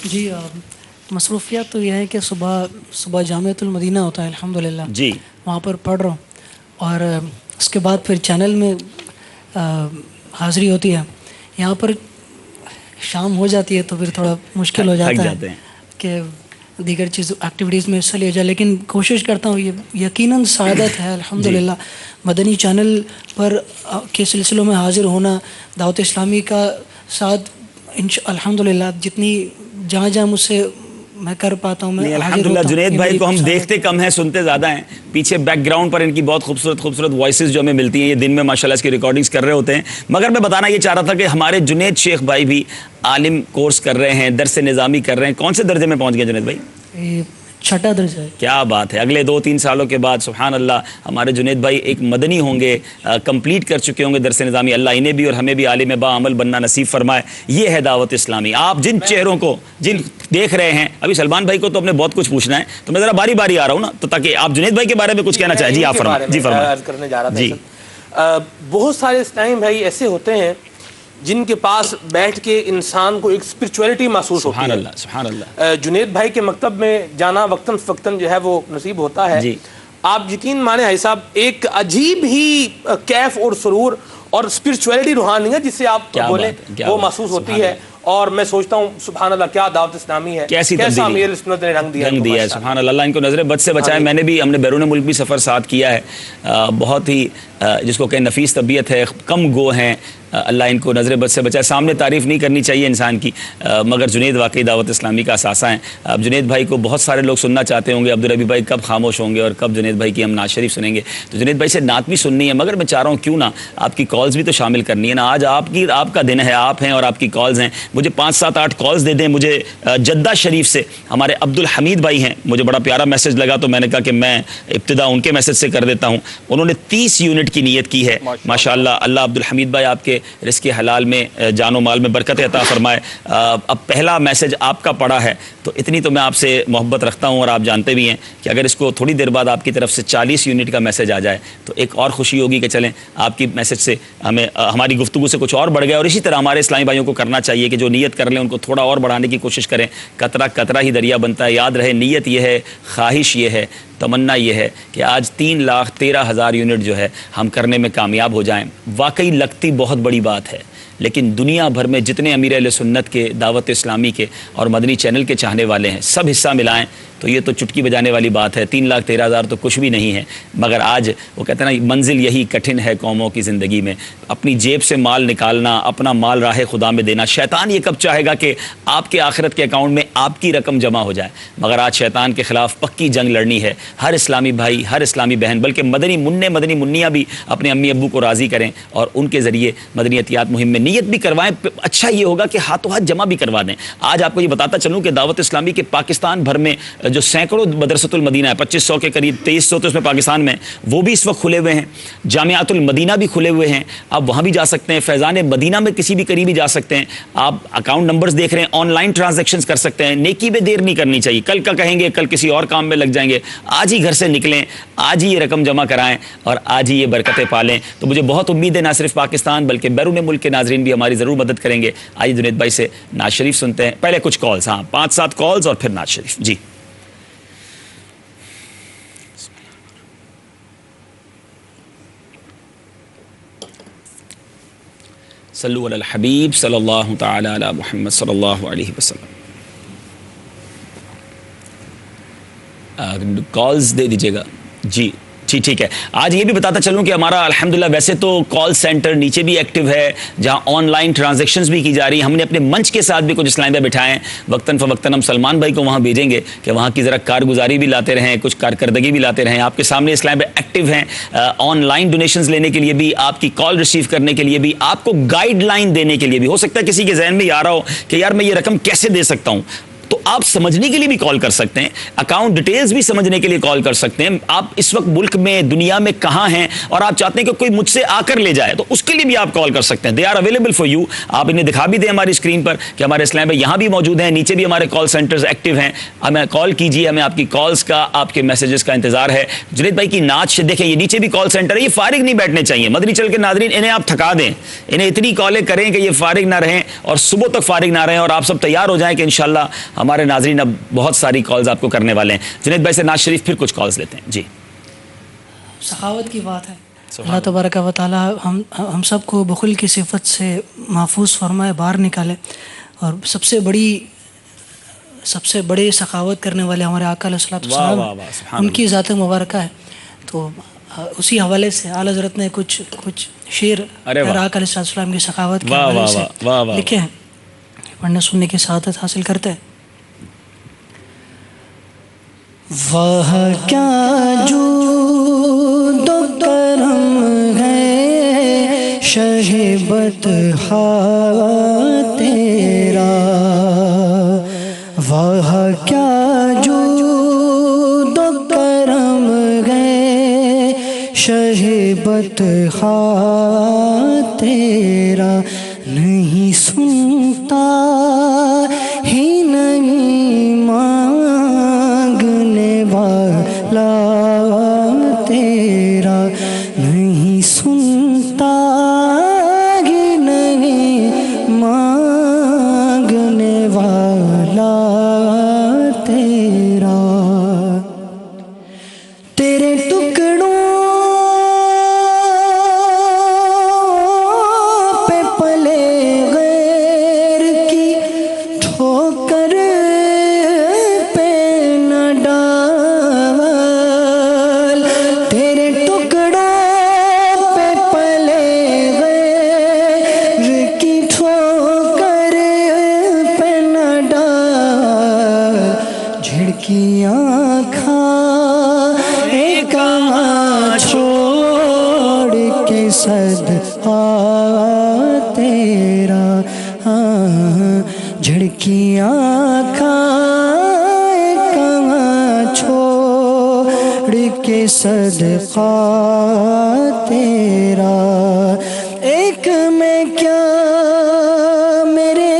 جی مصروفیات تو یہ ہے کہ صبح جامعۃ المدینہ ہوتا ہے الحمدللہ, جی وہاں پر پڑھ رہا ہوں, اور اس کے بعد پھر چینل میں حاضری ہوتی ہے. یہاں پر شام ہو جاتی ہے تو پھر تھوڑا مشکل ہو جاتا ہے کہ دیگر چیز ایکٹیویٹیز میں حصہ لیا جائے، لیکن کوشش کرتا ہوں، یہ یقیناً سعادت ہے الحمدللہ مدنی چینل پر کے سلسلوں میں حاضر ہونا، دعوت اسلامی کا ساتھ الحمدللہ جتنی جہاں جہاں مجھ سے میں کر پاتا ہوں میں الحمدللہ. جنید بھائی کو ہم دیکھتے کم ہیں، سنتے زیادہ ہیں. پیچھے بیک گراؤنڈ پر ان کی بہت خوبصورت وائسز جو ہمیں ملتی ہیں، یہ دن میں ماشاءاللہ اس کی ریکارڈنگز کر رہے ہوتے ہیں. مگر میں بتانا یہ چاہ رہا تھا کہ ہمارے جنید شیخ بھائی بھی عالم کورس کر رہے ہیں، درس نظامی کر رہے ہیں. کون سے درجے میں پہنچ گئے جنید بھائی؟ چھٹا درجہ ہے. کیا بات ہے. اگلے 2-3 سالوں کے بعد سبحان اللہ ہمارے جنید بھائی ایک مدنی ہوں گے، کمپلیٹ کر چکے ہوں گے درس نظامی. اللہ انہیں بھی اور ہمیں بھی عالم با عمل بننا نصیب فرمائے. یہ ہے دعوت اسلامی. آپ جن چہروں کو جن دیکھ رہے ہیں، ابھی سلمان بھائی کو تو اپنے بہت کچھ پوچھنا ہے، تو میں ذرا باری باری آ رہا ہوں نا، تو تاکہ آپ جنید بھائی کے بارے میں کچھ کہنا چاہیں. جی آپ فرمائیں. جی فرمائیں. کرنے جا رہا تھا. بہت سارے اسلامی بھائی ایسے ہوتے ہیں جن کے پاس بیٹھ کے انسان کو ایک اسپرچولیٹی محسوس ہوتی ہے. سبحان اللہ سبحان اللہ. جنید بھائی کے مکتب میں جانا وقتاً فوقتاً جو ہے وہ نصیب ہوتا ہے. آپ یقین مانیں بھائی صاحب، ایک عجیب ہی کیف اور سرور اور اسپرچولیٹی روحانیت جس سے آپ بولیں وہ محسوس ہوتی ہے. اور میں سوچتا ہوں سبحان اللہ کیا دعوت اسلامی ہے، کیسا امیر سنت نے رنگ دیا ہے. سبحان اللہ. اللہ ان کو نظر بد سے بچائے. میں نے بھی، ہم نے بیرون ملک بھی سفر ساتھ کیا ہے. بہت ہی جس کو کہ نفیس طبیعت ہے، کم گو ہیں. اللہ ان کو نظر بد سے بچائے. سامنے تعریف نہیں کرنی چاہیے انسان کی، مگر جنید واقعی دعوت اسلامی کا اثاثہ ہیں. اب جنید بھائی کو بہت سارے لوگ سننا چاہتے ہوں گے. عبدالربی بھائی کب خاموش ہوں گے اور کب جنید بھائی کی ہم نعت شریف سنیں گے. تو جنید بھائی سے نعت بھی سننی ہے، مگر میں چاہ رہا ہوں کیوں نہ آپ کی کالز بھی تو شامل کرنی ہے نا. آج آپ کا دن ہے، آپ ہیں اور آپ کی کالز ہیں. مجھے 5 7 8 کالز دے دیں. مجھے جدہ شریف سے ہمارے عبدالحمید بھائی ہیں، مجھے بڑا پیارا میسج لگا تو میں نے کہا کہ میں ابتدا ان کے میسج سے کر دیتا ہوں. انہوں نے 30 یونٹ کی نیت کی ہے. ماشاءاللہ. اللہ عبدالحمید بھائی آپ کے رزق حلال میں، جان و مال میں برکت عطا فرمائے. اب پہلا میسج آپ کا پڑا ہے تو اتنی تو میں آپ سے محبت رکھتا ہوں، اور آپ جانتے بھی ہیں کہ اگر اس کو تھوڑی دیر بعد آپ کی طرف سے 40 یونٹ کا میسج آ جائے تو ایک اور خوشی ہوگی کہ چلیں آپ کی میسج سے ہمیں ہماری گفتگو سے کچھ اور بڑھ گیا. اور اسی طرح ہمارے اسلامی بھائیوں کو کرنا چاہیے کہ جو نیت کر لیں ان کو تھوڑا اور بڑھانے کی کوشش کریں. قطرہ قطرہ ہی دریا بنتا ہے. یاد رہے نیت یہ ہے، خواہش یہ ہے، تمنا یہ ہے کہ آج 3,13,000 یونٹ جو ہے ہم کرنے میں کامیاب ہو جائیں. واقعی لگتی بہت بڑی بات ہے، لیکن دنیا بھر میں جتنے امیر اہل سنت کے، دعوت اسلامی کے اور مدنی چینل کے چاہنے والے ہیں، سب حصہ ملائیں تو یہ تو چٹکی بجانے والی بات ہے. 3,13,000 تو کچھ بھی نہیں ہے. مگر آج وہ کہتے ہیں نا منزل یہی کٹھن ہے قوموں کی زندگی میں. اپنی جیب سے مال نکالنا، اپنا مال راہ خدا میں دینا. شیطان یہ کب چاہے گا کہ آپ کے آخرت کے اکاؤنٹ میں آپ کی رقم جمع ہو جائے. مگر آج شیطان کے خلاف پکی جنگ لڑنی ہے. ہر اسلامی بھائی، ہر اسلامی بہن، بلکہ مدنی منیاں بھی اپنے امی ابو کو راضی کریں اور ان کے ذریعے مدنی احتیاط مہم میں نیت بھی کروائیں. اچھا یہ ہوگا کہ ہاتھوں ہاتھ جمع بھی کروا دیں. آج آپ کو یہ بتاتا چلوں کہ دعوت اسلامی کے پاکستان بھر میں جو سینکڑوں مدرسۃ المدینہ ہے، 2500 کے قریب، 2300 تو اس میں پاکستان میں، وہ بھی اس وقت کھلے ہوئے ہیں. جامعات المدینہ بھی کھلے ہوئے ہیں. آپ وہاں بھی جا سکتے ہیں. فیضان مدینہ میں کسی بھی قریبی جا سکتے ہیں. آپ اکاؤنٹ نمبرز دیکھ رہے ہیں، آن لائن ٹرانزیکشنز کر سکتے ہیں. نیکی میں دیر نہیں کرنی چاہیے. کل کا کہیں گے، کل کسی اور کام میں لگ جائیں گے. آج ہی گھر سے نکلیں، آج ہی یہ رقم جمع کرائیں اور آج ہی یہ برکتیں پالیں. تو مجھے بہت امید ہے نہ صرف پاکستان بلکہ بیرون ملک کے ناظرین بھی ہماری ضرور مدد کریں گے. آئیے جنید بھائی سے نعت شریف سنتے ہیں. پہلے کچھ کالز، 5 7 کالز اور پھر نعت شریف. جی صلو علی الحبیب صلی اللہ تعالی علی محمد صلی اللہ علیہ وسلم. کالز دے دیجیے گا. جی ٹھیک ہے. آج یہ بھی بتاتا چلوں کہ ہمارا الحمدللہ ویسے تو کال سینٹر نیچے بھی ایکٹیو ہے جہاں آن لائن ٹرانزیکشنز بھی کی جا رہی ہیں. ہم نے اپنے منچ کے ساتھ بھی کچھ اسلام بٹھائے ہیں. وقتاً فوقتاً ہم سلمان بھائی کو وہاں بھیجیں گے کہ وہاں کی ذرا کارگزاری بھی لاتے رہیں، کچھ کارکردگی بھی لاتے رہیں. آپ کے سامنے اسلام ایکٹیو ہیں. آن لائن ڈونیشنز لینے کے لیے بھی، آپ کی کال ریسیو کرنے کے لیے بھی، آپ کو گائیڈ لائن دینے کے لیے بھی. ہو سکتا ہے کسی کے ذہن میں یہ آ رہا ہو کہ یار میں یہ رقم کیسے دے سکتا ہوں، تو آپ سمجھنے کے لیے بھی کال کر سکتے ہیں. اکاؤنٹ ڈیٹیلز بھی سمجھنے کے لیے کال کر سکتے ہیں. آپ اس وقت ملک میں، دنیا میں کہاں ہیں اور آپ چاہتے ہیں کہ کوئی مجھ سے آ کر لے جائے تو اس کے لیے بھی آپ کال کر سکتے ہیں. They are available for you. آپ انہیں دکھا بھی دیں ہماری اسکرین پر کہ ہمارے اسلام بھائی یہاں بھی موجود ہیں. نیچے بھی ہمارے کال سینٹرز ایکٹیو ہیں. ہمیں کال کیجیے. ہمیں آپ کی کالز کا، آپ کے میسیجز کا انتظار ہے. جنید بھائی کی نعت دیکھیں، یہ نیچے بھی کال سینٹر ہے. یہ فارغ نہیں بیٹھنے چاہیے. مدنی چل کے ناظرین انہیں آپ تھکا دیں، انہیں اتنی کالیں کریں کہ یہ فارغ نہ رہیں اور صبح تک فارغ نہ رہیں، اور آپ سب تیار ہو جائیں کہ انشاءاللہ ہمارے ناظرین اب بہت ساری کالز آپ کو کرنے والے ہیں. جنید بھائی سے نعت شریف پھر کچھ کالز لیتے ہیں. جی سخاوت کی بات ہے. اللہ تبارک و تعالی ہم سب کو بخل کی صفت سے محفوظ فرمائے، باہر نکالے. اور سب سے بڑی سب سے بڑے سخاوت کرنے والے ہمارے آقا علیہ الصلوۃ والسلام ان کی ذات مبارکہ ہے. تو اسی حوالے سے اعلیٰ حضرت نے کچھ شعر آقا علیہ السلام کی سخاوت کے حوالے سے لکھے ہیں, پڑھنے سننے کی سعادت حاصل کرتے ہیں. وہ کیا جود و کرم ہے شہبت تیرا, وہ کیا جود و کرم ہے شہبت تیرا, نہیں سنتا ہی نہیں مانگنے والا تیرا, نہیں سنتا ہی نہیں مانگنے والا تیرا. تیرے ٹکڑوں پہ پلے غیر کی ٹھوکر پہ نہ ڈال, تیرے ٹکڑوں پہ پلے غیر کی ٹھوکر پہ نہ ڈال, جھڑکیاں کھا چھوڑ کے صدقہ تیرا, جھڑکیاں کھائے کہاں چھوڑ کے صدقہ تیرا. ایک میں کیا میرے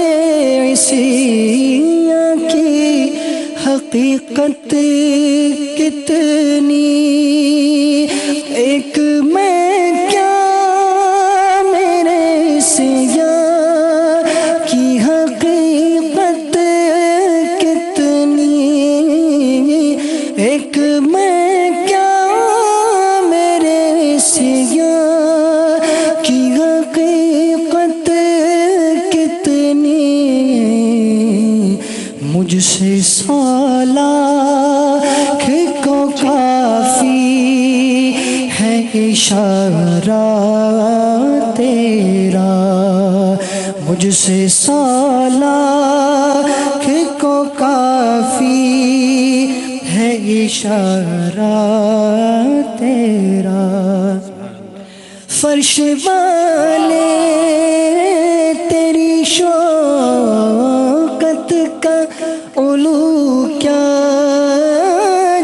عیسیٰ کی حقیقت کتنی, ایک میں کیا میرے عیسیٰ کی حقیقت کتنی, ایک میں کیا میرے عیسیٰ کی حقیقت کتنی, مجھ سے سالاکھ کو کافی ہے اشارہ تیرا, مجھ سے سالاکھ کو کافی ہے اشارہ تیرا. فرش والے تیری شوکت کا علو کیا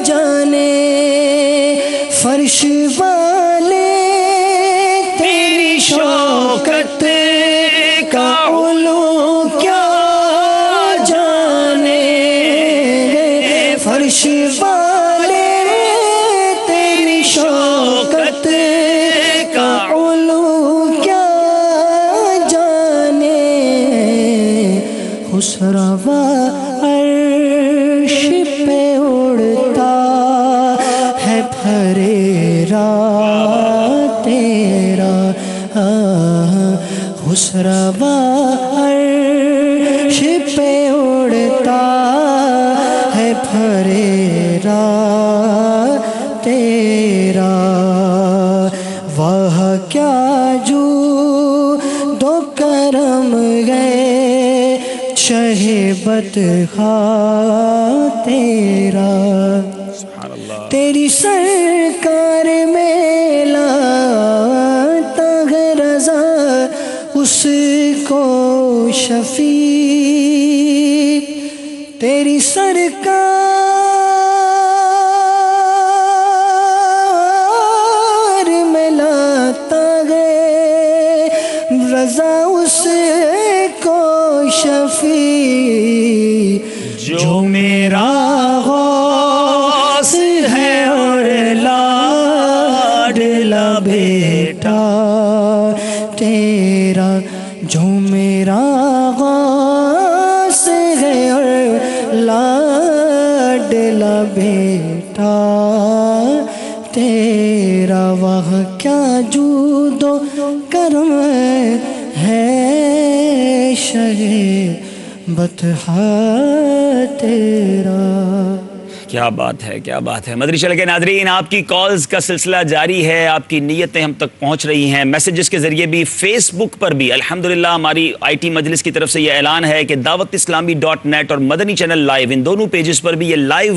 جانے, فرش والے تیری شوکت کا علو کیا جانے, فرش والے تیری شوکت کا علو کیا جانے, خسروا عرش پہ اڑتا ہے پھریرا تیرا, خسروا عرش پہ اڑتا ہے پھریرا تیرا. وہ کیا جود و کرم ہے شہبت تیرا, تیری سرکار میں لاتا ہے رضا اس کو شفیع, تیری سرکار میں لاتا ہے رضا اس کو شفیع, جو میرا غوث ہے اور لاڈلا بیٹا تیرا, جو میرا غوث ہے اور لاڈلا بیٹا تیرا. وہ کیا جود و کرم ہے شہ بطحا تیرا. کیا بات ہے، کیا بات ہے. مدنی چینل کے ناظرین، آپ کی کالز کا سلسلہ جاری ہے، آپ کی نیتیں ہم تک پہنچ رہی ہیں میسیجز کے ذریعے بھی، فیس بک پر بھی. الحمدللہ ہماری آئی ٹی مجلس کی طرف سے یہ اعلان ہے کہ dawatIslami.net اور مدنی چینل لائیو، ان دونوں پیجز پر بھی یہ لائیو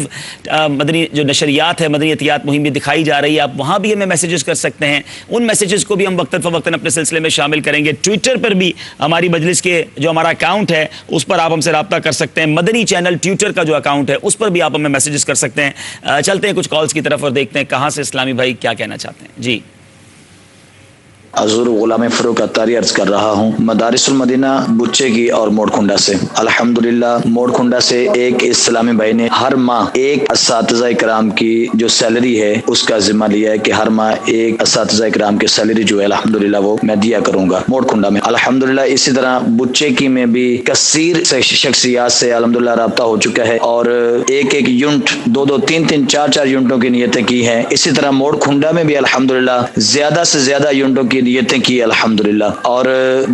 مدنی جو نشریات ہے، مدنی احتیاط مہم بھی دکھائی جا رہی ہے. آپ وہاں بھی ہمیں میسیجز کر سکتے ہیں، ان میسیجز کو بھی ہم وقتاً فوقتاً اپنے سلسلے میں شامل کریں گے. ٹویٹر پر بھی ہماری مجلس کے جو ہمارا اکاؤنٹ ہے اس پر آپ ہم سے رابطہ کر سکتے ہیں. مدنی چینل ٹویٹر کا جو اکاؤنٹ ہے اس پر بھی آپ ہمیں میسیجز کر سکتے ہیں. چلتے ہیں کچھ کالز کی طرف اور دیکھتے ہیں کہاں سے اسلامی بھائی کیا کہنا چاہتے ہیں. جی حضور غلام فروخ عطاری عرض کر رہا ہوں، مدارس المدینہ بچے کی اور موڑ کھنڈا سے. الحمدللہ موڑ کھنڈا سے ایک اسلامی بھائی نے ہر ماہ ایک اساتذہ کرام کی جو سیلری ہے اس کا ذمہ لیا ہے کہ ہر ماہ ایک اساتذہ کرام کی سیلری جو ہے الحمدللہ وہ میں دیا کروں گا موڑ کھنڈا میں. الحمدللہ اسی طرح بچے کی میں بھی کثیر شخصیات سے الحمدللہ رابطہ ہو چکا ہے اور ایک یونٹ 2 3 4 یونٹوں کی نیتیں کی ہیں. اسی طرح موڑ کھنڈا میں بھی الحمدللہ زیادہ سے زیادہ یونٹوں کی نیتیں کی الحمدللہ، اور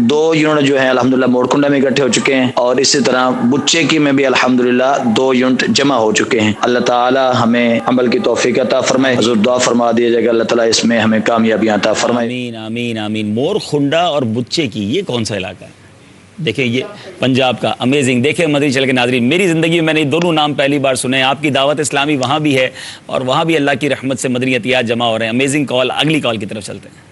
2 یونٹ جو ہیں الحمدللہ موڑ کنڈا میں اکٹھے ہو چکے ہیں، اور اسی طرح بچے کی میں بھی الحمدللہ 2 یونٹ جمع ہو چکے ہیں. اللہ تعالی ہمیں عمل کی توفیق عطا فرمائے. حضور دعا فرما دیجیے جائے گا اللہ تعالی اس میں ہمیں کامیابی عطا فرمائے. آمین آمین آمین. موڑ کنڈا اور بچے کی، یہ کون سا علاقہ ہے؟ دیکھیں یہ پنجاب کا امیزنگ. دیکھیں مدنی چینل کے ناظرین، میری زندگی میں میں نے دونوں نام پہلی بار سنے. آپ کی دعوت اسلامی وہاں بھی ہے اور وہاں بھی اللہ کی رحمت سے مدنی عطیات جمع ہو رہے ہیں. امیزنگ کال. اگلی کال کی طرف چلتے ہیں.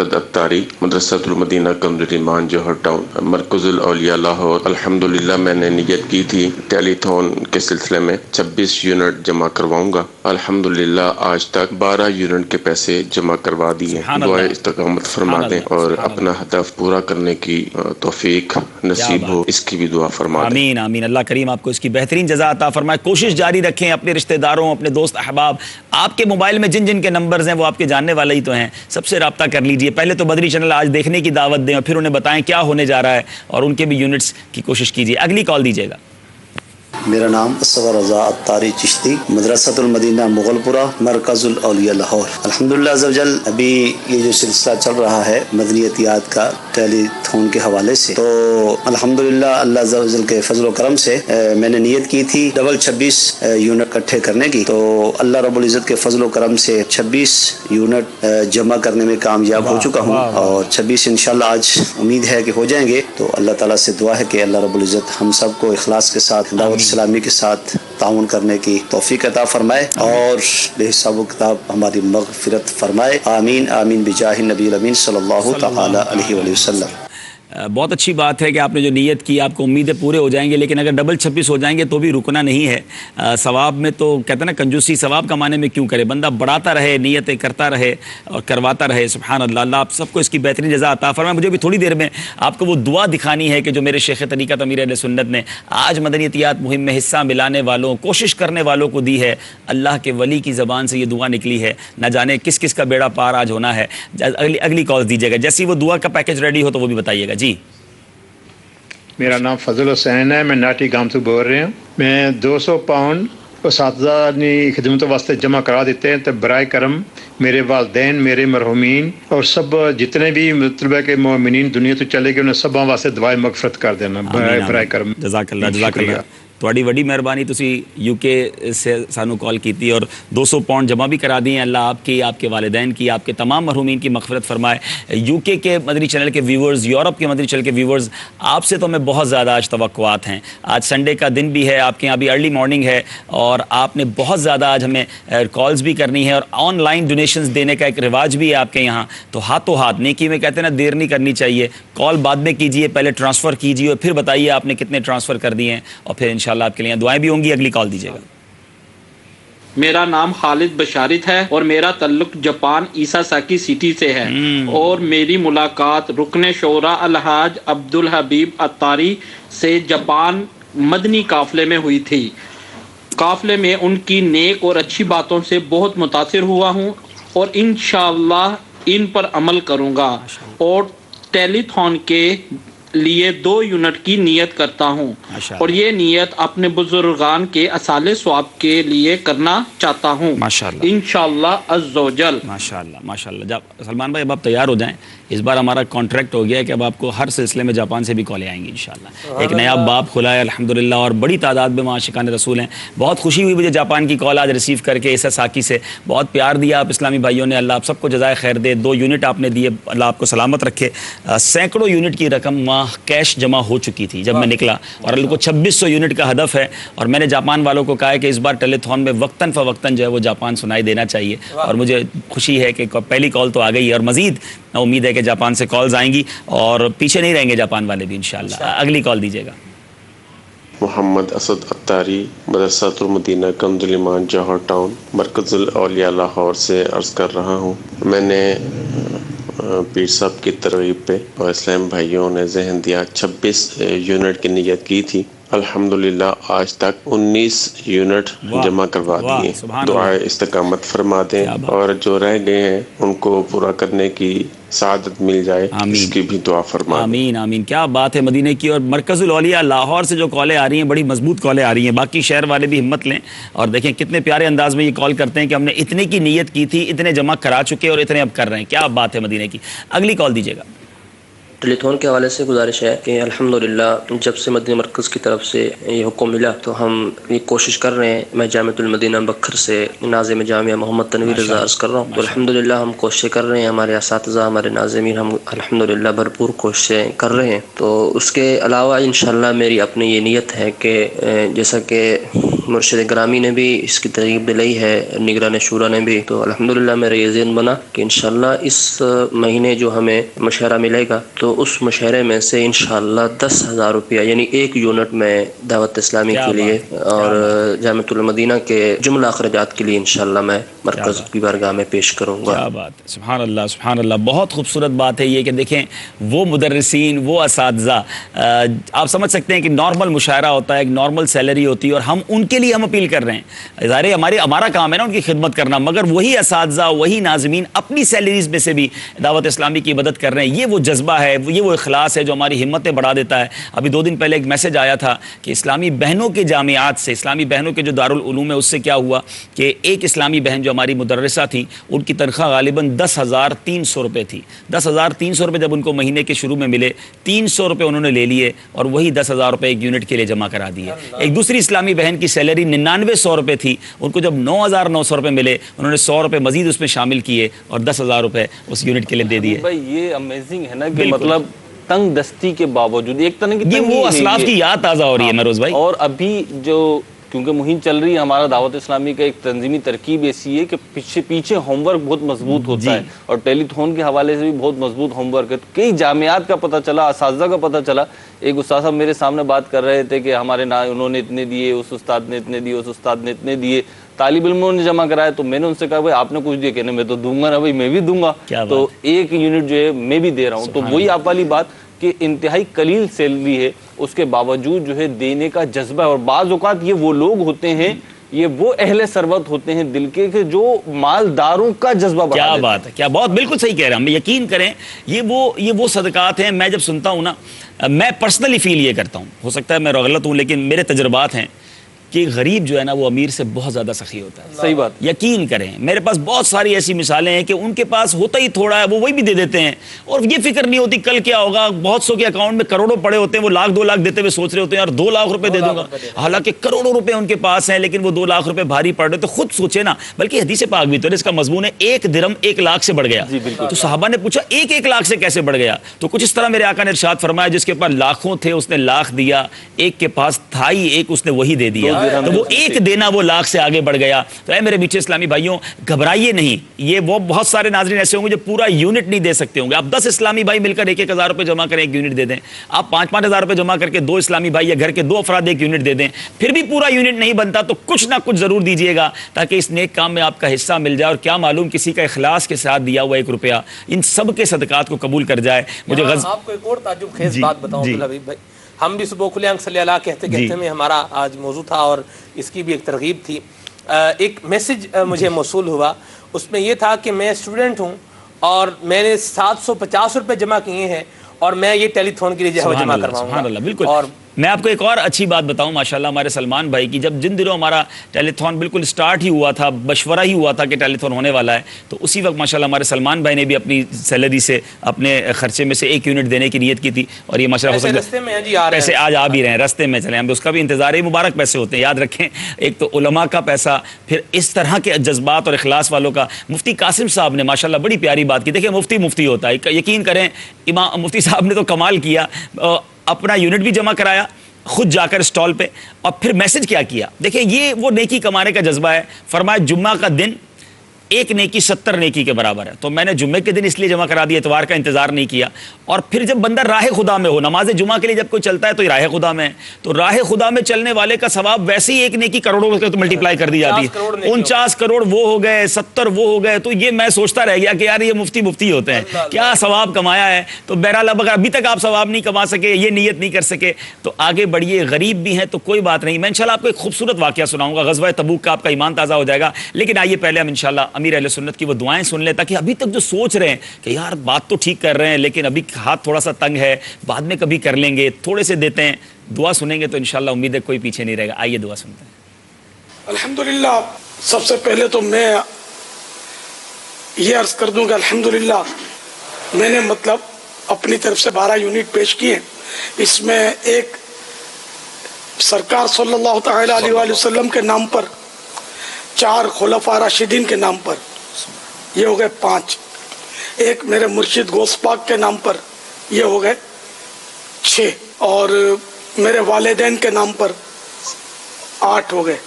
عطاری، مدرسۃ المدینہ کمیونٹی مان جوہر ٹاؤن، مرکز الاولیاء لاہور. الحمدللہ میں نے نیت کی تھی ٹیلی تھون کے سلسلے میں 26 یونٹ جمع کرواؤں گا. الحمدللہ آج تک 12 یونٹ کے پیسے جمع کروا دیے. دعائے استقامت فرما دیں اور اپنا ہدف پورا کرنے کی توفیق نصیب ہو، اس کی بھی دعا فرما دیں. آمین آمین. اللہ کریم آپ کو اس کی بہترین جزا عطا فرمائے. کوشش جاری رکھیں، اپنے رشتہ داروں، اپنے دوست احباب، آپ کے موبائل میں جن جن کے نمبرز ہیں وہ آپ کے جاننے والے ہی تو ہیں، سب سے رابطہ کر لیجئے. پہلے تو مدنی چینل آج دیکھنے کی دعوت دیں اور پھر انہیں بتائیں کیا ہونے جا رہا ہے اور ان کے بھی یونٹس کی کوشش کیجیے. اگلی کال دیجیے گا. میرا نام اصغر رضا عطاری چشتی، مدرسۃ المدینہ مغل پورہ، مرکز الاولیاء لاہور. الحمدللہ عز و جل ابھی یہ جو سلسلہ چل رہا ہے مدنی احتیاط کا ٹیلی تھون کے حوالے سے، تو الحمدللہ اللہ عز و جل کے فضل و کرم سے میں نے نیت کی تھی 26 یونٹ اکٹھے کرنے کی، تو اللہ رب العزت کے فضل و کرم سے 26 یونٹ جمع کرنے میں کامیاب ہو چکا ہوں، اور 26 انشاءاللہ آج امید ہے کہ ہو جائیں گے. تو اللہ تعالیٰ سے دعا ہے کہ اللہ رب العزت ہم سب کو اخلاص کے ساتھ دعوت اسلامی کے ساتھ تعاون کرنے کی توفیق عطا فرمائے اور بے حساب و کتاب ہماری مغفرت فرمائے. آمین آمین بجاہ نبی الامین صلی اللہ تعالی علیہ وآلہ وسلم. بہت اچھی بات ہے کہ آپ نے جو نیت کی، آپ کو امیدیں پورے ہو جائیں گے، لیکن اگر ڈبل 26 ہو جائیں گے تو بھی رکنا نہیں ہے. ثواب میں تو کہتے ہیں نا کنجوسی ثواب کمانے میں کیوں کرے، بندہ بڑھاتا رہے، نیتیں کرتا رہے اور کرواتا رہے. سبحان اللہ. اللہ آپ سب کو اس کی بہترین جزا عطا فرمائے. مجھے بھی تھوڑی دیر میں آپ کو وہ دعا دکھانی ہے کہ جو میرے شیخ طریقت امیر اہل سنت نے آج مدنی احتیاط مہم میں حصہ ملانے والوں، کوشش کرنے والوں کو دی ہے. اللہ کے ولی کی زبان سے یہ دعا نکلی ہے، نہ جانے کس کس کا بیڑا پار آج ہونا ہے. اگلی کال دیجیے گا. جیسی وہ دعا کا پیکج ریڈی ہو تو وہ بھی بتائیے گا. جی میرا نام فضل حسین ہے، میں ناٹی گام سے بول رہا ہوں. میں 200 پاؤنڈ اساتذہ نے خدمت واسطے جمع کرا دیتے ہیں، تو برائے کرم میرے والدین، میرے مرحومین اور سب جتنے بھی مطلب ہے کہ مومنین دنیا تو چلے گئے، انہیں سب واسطے دعائیں مغفرت کر دینا برائے کرم. جزاک اللہ جزاک اللہ. تھوڑی بڑی مہربانی، تسی یو کے سے سانو کال کیتی اور 200 پاؤنڈ جمع بھی کرا دی ہیں. اللہ آپ کی، آپ کے والدین کی، آپ کے تمام مرحومین کی مغفرت فرمائے. یو کے مدنی چینل کے ویورز، یورپ کے مدنی چینل کے ویورز، آپ سے تو ہمیں بہت زیادہ آج توقعات ہیں. آج سنڈے کا دن بھی ہے، آپ کے یہاں بھی ارلی مارننگ ہے اور آپ نے بہت زیادہ آج ہمیں کالز بھی کرنی ہے اور آن لائن ڈونیشنز دینے کا ایک رواج بھی ہے آپ کے یہاں. تو ہاتھوں ہاتھ نیکی میں کہتے ہیں نا دیر نہیں کرنی چاہیے. کال بعد میں کیجیے، پہلے ٹرانسفر کیجیے اور پھر بتائیے آپ نے کتنے ٹرانسفر کر دیے ہیں اور پھر انشاءاللہ آپ کے لیے دعائیں بھی ہوں گی. اگلی کال دیجیے گا. میرا نام خالد بشارت ہے اور میرا تعلق جاپان ایساساکی سٹی سے ہے اور میری ملاقات رکن شورا الحاج عبدالحبیب عطاری سے جاپان مدنی قافلے میں ہوئی تھی. قافلے میں ان کی نیک اور اچھی باتوں سے بہت متاثر ہوا ہوں اور انشاءاللہ ان پر عمل کروں گا اور ٹیلی تھون کے لیے 2 یونٹ کی نیت کرتا ہوں اور یہ نیت اپنے بزرگان کے اصالِ ثواب کے لیے کرنا چاہتا ہوں انشاءاللہ عز و جل۔ ماشاءاللہ جب سلمان بھائی اب آپ تیار ہو جائیں، اس بار ہمارا کانٹریکٹ ہو گیا ہے کہ اب آپ کو ہر سلسلے میں جاپان سے بھی کالیں آئیں گی انشاءاللہ۔ ایک نیا باب کھلا ہے الحمدللہ، اور بڑی تعداد میں وہاں عاشقان رسول ہیں۔ بہت خوشی ہوئی مجھے جاپان کی کال آج ریسیو کر کے عیسیٰ ساکی سے، بہت پیار دیا آپ اسلامی بھائیوں نے، اللہ آپ سب کو جزائے خیر دے۔ 2 یونٹ آپ نے دیے، اللہ آپ کو سلامت رکھے۔ سینکڑوں یونٹ کی رقم وہاں کیش جمع ہو چکی تھی جب میں نکلا، اور اللہ کو 2600 یونٹ کا ہدف ہے، اور میں نے جاپان والوں کو کہا ہے کہ اس بار ٹیلی تھون میں وقتاً فوقتاً جو ہے وہ جاپان سنائی دینا چاہیے، اور مجھے خوشی ہے کہ پہلی کال تو آ گئی ہے، اور مزید امید ہے کہ جاپان سے کالز آئیں گی، اور پیچھے نہیں رہیں گے جاپان والے بھی انشاءاللہ۔ اگلی کال دیجیے گا۔ محمد اسد اتاری، مدرسۃ المدینہ کنز الایمان جوہر ٹاؤن، مرکز الاولیاء لاہور سے عرض کر رہا ہوں۔ میں نے پیر صاحب کی ترغیب پہ اور اسلام بھائیوں نے ذہن دیا 26 یونٹ کی نیت کی تھی، الحمدللہ آج تک 19 یونٹ جمع کروا دیے۔ دعائے استقامت فرما دیں، اور جو رہ گئے ہیں ان کو پورا کرنے کی سعادت مل جائے، اس کی بھی دعا فرما دیں۔ آمین آمین، کیا بات ہے مدینے کی۔ اور مرکز الاولیاء لاہور سے جو کالیں آ رہی ہیں بڑی مضبوط کالیں آ رہی ہیں، باقی شہر والے بھی ہمت لیں اور دیکھیں کتنے پیارے انداز میں یہ کال کرتے ہیں کہ ہم نے اتنے کی نیت کی تھی، اتنے جمع کرا چکے اور اتنے اب کر رہے ہیں، کیا بات ہے مدینے کی۔ اگلی کال دیجیے گا۔ ٹیلی تھون کے حوالے سے گزارش ہے کہ الحمدللہ جب سے مدینہ مرکز کی طرف سے یہ حکم ملا تو ہم یہ کوشش کر رہے ہیں۔ میں جامعۃ المدینہ بکھر سے ناظم جامعہ محمد تنویر رضا عرض کر رہا ہوں، تو الحمدللہ ہم کوششیں کر رہے ہیں، ہمارے اساتذہ ہمارے ناظمین ہم الحمدللہ بھرپور کوششیں کر رہے ہیں۔ تو اس کے علاوہ انشاءاللہ میری اپنی یہ نیت ہے کہ جیسا کہ مرشد گرامی نے بھی اس کی ترغیب دلائی ہے، نگران شورا نے بھی، تو الحمدللہ میرا یہ ذہن بنا کہ انشاءاللہ اس مہینے جو ہمیں مشورہ ملے گا تو اس مشورے میں سے انشاءاللہ 10,000 روپیہ یعنی 1 یونٹ میں دعوت اسلامی کے لیے اور جامعۃ المدینہ کے جملہ اخراجات کے لیے انشاءاللہ میں مرکز کی بارگاہ میں پیش کروں گا۔ کیا بات ہے، سبحان اللہ سبحان اللہ، بہت خوبصورت بات ہے یہ کہ دیکھیں وہ مدرسین، وہ اساتذہ، آپ سمجھ سکتے ہیں کہ نارمل مشاعرہ ہوتا ہے، ایک نارمل سیلری ہوتی ہے، اور ہم ان کے لیے ہم اپیل کر رہے ہیں، ظاہر ہے ہمارا کام ہے نا ان کی خدمت کرنا، مگر وہی اساتذہ وہی ناظمین اپنی سیلریز میں سے بھی دعوت اسلامی کی مدد کر رہے ہیں۔ یہ وہ جذبہ ہے، یہ وہ اخلاص ہے جو ہماری ہمتیں بڑھا دیتا ہے۔ ابھی 2 دن پہلے ایک میسج آیا تھا کہ اسلامی بہنوں کے جامعات سے، اسلامی بہنوں کے جو دارالعلوم ہے اس سے کیا ہوا کہ ایک اسلامی بہن جو ہماری مدرسہ تھیں ان کی تنخواہ غالباً 10,300 روپے تھی۔ 10,300 روپے جب ان کو مہینے کے شروع میں ملے، 300 روپے انہوں نے لے لیے اور وہی 10,000 روپے ایک یونٹ کے لیے جمع کرا دیے۔ ایک دوسری اسلامی بہن کی سیلری 9900 روپے تھی، ان کو جب 9,900 روپے ملے انہوں نے 100 روپے مزید اس میں شامل کیے اور 10,000 روپے اس یونٹ کے لیے دے دیے۔ بھائی یہ امیزنگ ہے نا کہ مطلب تنگ دستی کے باوجود ایک طرح کی یہ وہ اسلاف کی یاد تازہ ہو رہی ہے مروز بھائی۔ اور ابھی جو کیونکہ مہم چل رہی ہے ہمارا دعوت اسلامی کا ایک تنظیمی ترکیب ایسی ہے کہ پیچھے ہوم ورک بہت مضبوط ہوتا ہے، اور ٹیلی تھون کے حوالے سے بھی بہت مضبوط ہوم ورک ہے۔ کئی جامعات کا پتہ چلا، اساتذہ کا پتہ چلا۔ ایک استاد صاحب میرے سامنے بات کر رہے تھے کہ ہمارے انہوں نے اتنے دیے، اس استاد نے اتنے دیے، اس استاد نے اتنے دیے، طالب علموں نے جمع کرایا۔ تو میں نے ان سے کہا بھائی آپ نے کچھ دیا، کہنے میں تو دوں گا نا بھائی، میں بھی دوں گا، تو 1 یونٹ جو ہے میں بھی دے رہا ہوں۔ تو وہی آپ والی بات کہ انتہائی قلیل سیلری ہے، اس کے باوجود جو ہے دینے کا جذبہ ہے، اور بعض اوقات یہ وہ لوگ ہوتے ہیں، یہ وہ اہل ثروت ہوتے ہیں دل کے کہ جو مالداروں کا جذبہ بڑھا دیتے ہیں۔ کیا بات ہے، کیا بات، بالکل صحیح کہہ رہے ہیں ہم، یقین کریں یہ وہ صدقات ہیں۔ میں جب سنتا ہوں نا، میں پرسنلی فیل یہ کرتا ہوں، ہو سکتا ہے میں غلط ہوں لیکن میرے تجربات ہیں کہ غریب جو ہے نا وہ امیر سے بہت زیادہ سخی ہوتا ہے۔ صحیح بات، یقین کریں میرے پاس بہت ساری ایسی مثالیں ہیں کہ ان کے پاس ہوتا ہی تھوڑا ہے، وہ وہی بھی دے دیتے ہیں اور یہ فکر نہیں ہوتی کل کیا ہوگا۔ بہت سو کے اکاؤنٹ میں کروڑوں پڑے ہوتے ہیں، وہ 1,00,000 2,00,000 دیتے ہوئے سوچ رہے ہوتے ہیں یار 2,00,000 روپے دے دوں گا، حالانکہ کروڑوں روپے ان کے پاس ہیں لیکن وہ 2,00,000 روپے بھاری پڑ رہے۔ تو خود سوچے نا، بلکہ حدیث پاک بھی تو اس کا مضمون ہے 1 درہم 1,00,000 سے بڑھ گیا۔ تو صحابہ نے پوچھا 1,00,000 سے کیسے بڑھ گیا؟ تو کچھ اس طرح میرے آقا نے ارشاد فرمایا جس کے پاس لاکھوں تھے اس نے 1,00,000 دیا، ایک کے پاس تھا ہی 1 اس نے وہی دے دیا، تو وہ 1 دینا وہ 1,00,000 سے آگے بڑھ گیا۔ تو اے میرے میٹھے اسلامی بھائیوں، گھبرائیے نہیں۔ یہ وہ بہت سارے ناظرین ایسے ہوں گے جو پورا یونٹ نہیں دے سکتے ہوں گے۔ آپ 10 اسلامی بھائی مل کر 1,000 روپے جمع کریں 1 یونٹ دے دیں، آپ 5,000 روپے جمع کر کے 2 اسلامی بھائی یا گھر کے 2 افراد 1 یونٹ دے دیں، پھر بھی پورا یونٹ نہیں بنتا تو کچھ نہ کچھ ضرور دیجیے گا تاکہ اس نیک کام میں آپ کا حصہ مل جائے، اور کیا معلوم کسی کا اخلاص کے ساتھ دیا ہوا 1 روپیہ ان سب کے صدقات کو قبول کر جائے۔ مجھے آپ کو ایک اور تعجب خیز بات بتاؤں عبدالحبیب بھائی، ہم بھی صبح کھلے آنکھ صلی اللہ کہتے کہتے میں ہمارا آج موضوع تھا اور اس کی بھی ایک ترغیب تھی۔ ایک میسج مجھے موصول ہوا، اس میں یہ تھا کہ میں اسٹوڈنٹ ہوں اور میں نے 750 روپے جمع کیے ہیں اور میں یہ ٹیلی تھون کے لیے جو ہے جمع کرواؤں گا. سبحان اللہ. بالکل. اور میں آپ کو ایک اور اچھی بات بتاؤں ماشاءاللہ ہمارے سلمان بھائی کی، جن دنوں ہمارا ٹیلی تھون بالکل سٹارٹ ہی ہوا تھا، مشورہ ہی ہوا تھا کہ ٹیلی تھون ہونے والا ہے، تو اسی وقت ماشاءاللہ ہمارے سلمان بھائی نے بھی اپنی سیلری سے اپنے خرچے میں سے 1 یونٹ دینے کی نیت کی تھی، اور یہ ماشاءاللہ پیسے آج آ بھی رہے ہیں، رستے میں چلے، ہم اس کا بھی انتظار ہے. مبارک پیسے ہوتے ہیں، یاد رکھیں. ایک تو علماء کا پیسہ، پھر اس طرح کے جذبات اور اخلاص والوں کا. مفتی قاسم صاحب نے ماشاءاللہ بڑی پیاری بات کی. دیکھیں مفتی ہوتا ہے، یقین کریں مفتی صاحب نے تو کمال کیا، اپنا یونٹ بھی جمع کرایا خود جا کر اسٹال پہ، اور پھر میسج کیا کیا. دیکھیں یہ وہ نیکی کمانے کا جذبہ ہے. فرمایا جمعہ کا دن 1 نیکی 70 نیکی کے برابر ہے. تو میں نے جمعے کے دن اس لیے جمع کرا دیا، اتوار کا انتظار نہیں کیا. اور پھر جب بندہ راہ خدا میں ہو، نماز جمعہ کے لیے جب کوئی چلتا ہے تو راہ خدا میں ہے، تو راہ خدا میں چلنے والے کا ثواب ویسے ہی 1 نیکی کروڑوں میں ملٹیپلائی کر دی جاتی ہے. 49 کروڑ وہ ہو گئے، 70 وہ ہو گئے. تو یہ میں سوچتا رہ گیا کہ یار یہ مفتی ہوتے ہیں، کیا ثواب کمایا ہے. تو بہرحال اب اگر ابھی تک آپ ثواب نہیں کما سکے، یہ نیت نہیں کر سکے، تو آگے بڑھیے. غریب بھی ہیں تو کوئی بات نہیں. میں انشاءاللہ آپ کو ایک خوبصورت واقعہ سناؤں گا، غزوہ تبوک کا، آپ کا ایمان تازہ ہو جائے گا. لیکن آئیے پہلے ہم انشاءاللہ امیر اہل سنت کی وہ دعائیں سن لیں، تاکہ ابھی تک جو سوچ رہے ہیں کہ یار بات تو ٹھیک کر رہے ہیں لیکن ابھی ہاتھ تھوڑا سا تنگ ہے، بعد میں کبھی کر لیں گے، تھوڑے سے دیتے ہیں. دعا سنیں گے تو انشاءاللہ امید ہے کوئی پیچھے نہیں رہے گا. آئیے دعا سنتے ہیں. الحمدللہ سب سے پہلے تو میں یہ عرض کر دوں کہ الحمدللہ میں نے اپنی طرف سے 12 یونٹ پیش کیے. اس میں ایک سرکار صلی اللہ تعالی علیہ وآلہ وسلم کے نام پر، 4 خلفاء راشدین کے نام پر، یہ ہو گئے 5. ایک میرے مرشد غوث پاک کے نام پر، یہ ہو گئے 6. اور میرے والدین کے نام پر 8 ہو گئے.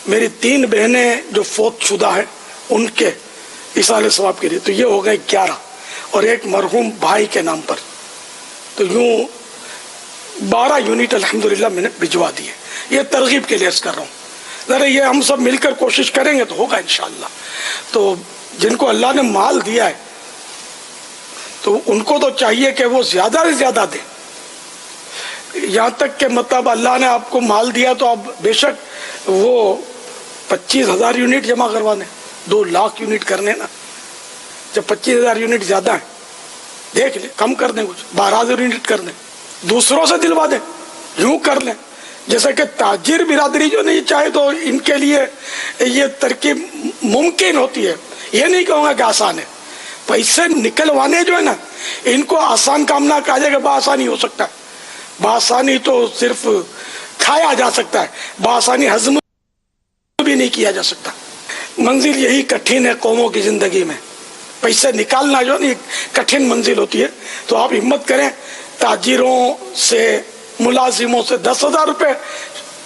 میری 3 بہنیں جو فوت شدہ ہیں ان کے ایصال ثواب کے لیے، تو یہ ہو گئے 11. اور ایک مرحوم بھائی کے نام پر، تو یوں 12 یونٹ الحمدللہ میں نے بھجوا دیے. یہ ترغیب کے لیے عرض کر رہا ہوں. ذرا یہ ہم سب مل کر کوشش کریں گے تو ہوگا انشاءاللہ. تو جن کو اللہ نے مال دیا ہے تو ان کو تو چاہیے کہ وہ زیادہ سے زیادہ دیں. یہاں تک کہ اللہ نے آپ کو مال دیا تو آپ بے شک وہ 25,000 یونٹ جمع کروا دیں. 2 لاکھ یونٹ کرنے نا، جب 25,000 یونٹ زیادہ ہیں، دیکھ لیں کم کر دیں، کچھ 12,000 یونٹ کر دیں، دوسروں سے دلوا دیں، یوں کر لیں. جیسا کہ تاجر برادری جو نہیں چاہے تو ان کے لیے یہ ترکیب ممکن ہوتی ہے. یہ نہیں کہوں گا کہ آسان ہے. پیسے نکلوانے جو ہے نا، ان کو آسان کام نہ کہا جائے کہ بآسانی ہو سکتا ہے. بآسانی تو صرف کھایا جا سکتا ہے، بآسانی ہضم بھی نہیں کیا جا سکتا. منزل یہی کٹھن ہے قوموں کی زندگی میں. پیسے نکالنا جو نہیں کٹھن منزل ہوتی ہے. تو آپ ہمت کریں، تاجروں سے، ملازموں سے 10,000 روپے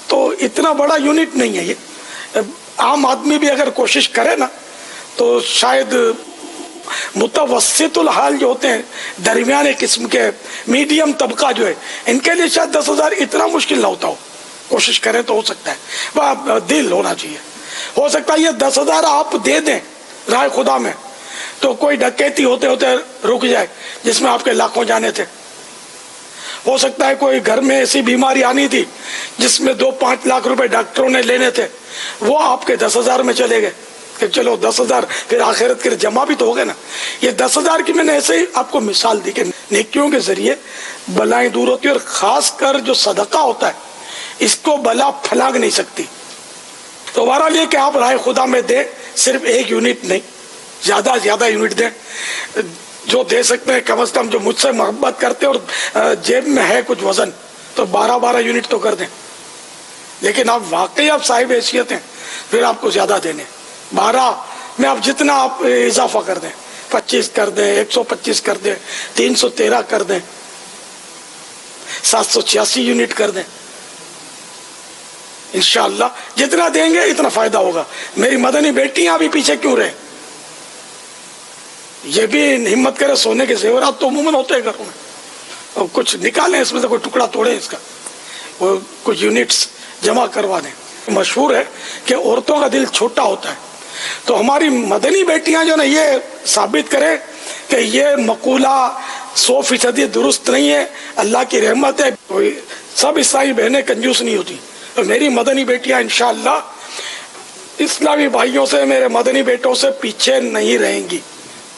تو اتنا بڑا یونٹ نہیں ہے. یہ عام آدمی بھی اگر کوشش کرے نا تو شاید متوسط الحال جو ہوتے ہیں، درمیانے قسم کے میڈیم طبقہ جو ہے، ان کے لیے شاید 10,000 اتنا مشکل نہ ہوتا ہو. کوشش کریں تو ہو سکتا ہے، دل ہونا چاہیے. ہو سکتا ہے یہ 10,000 آپ دے دیں راہ خدا میں تو کوئی ڈکیتی ہوتے ہوتے رک جائے جس میں آپ کے لاکھوں جانے تھے. ہو سکتا ہے کوئی گھر میں ایسی بیماری آنی تھی جس میں 2-5 لاکھ روپے ڈاکٹروں نے لینے تھے، وہ آپ کے 10,000 میں چلے گئے کہ چلو 10,000 پھر آخرت کے جمع بھی تو ہو گئے نا. یہ 10,000 کی میں نے ایسے ہی آپ کو مثال دی کہ نیکیوں کے ذریعے بلائیں دور ہوتی ہے. اور خاص کر جو صدقہ ہوتا ہے اس کو بلا پھلانگ نہیں سکتی. تو بہرحال یہ کہ آپ راہ خدا میں دیں، صرف 1 یونٹ نہیں، زیادہ زیادہ یونٹ دیں. جو دے سکتے ہیں کم از کم، جو مجھ سے محبت کرتے اور جیب میں ہے کچھ وزن، تو 12 یونٹ تو کر دیں. لیکن آپ واقعی آپ صاحب حیثیت ہیں، پھر آپ کو زیادہ دینے. 12 میں آپ جتنا آپ اضافہ کر دیں، 25 کر دیں، 125 کر دیں، 313 کر دیں، 786 یونٹ کر دیں. انشاءاللہ جتنا دیں گے اتنا فائدہ ہوگا. میری مدنی بیٹیاں بھی پیچھے کیوں رہے؟ یہ بھی ہمت کرے، سونے کے زیورات تو عموماً ہوتے ہیں گھروں میں، اور کچھ نکالیں اس میں سے، کوئی ٹکڑا توڑیں اس کا، وہ کچھ یونٹس جمع کروا دیں. مشہور ہے کہ عورتوں کا دل چھوٹا ہوتا ہے. تو ہماری مدنی بیٹیاں جو نا یہ ثابت کرے کہ یہ مقولہ 100% درست نہیں ہے. اللہ کی رحمت ہے، سب عیسائی بہنیں کنجوس نہیں ہوتی. تو میری مدنی بیٹیاں انشاءاللہ اسلامی بھائیوں سے، میرے مدنی بیٹوں سے پیچھے نہیں رہیں گی.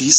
20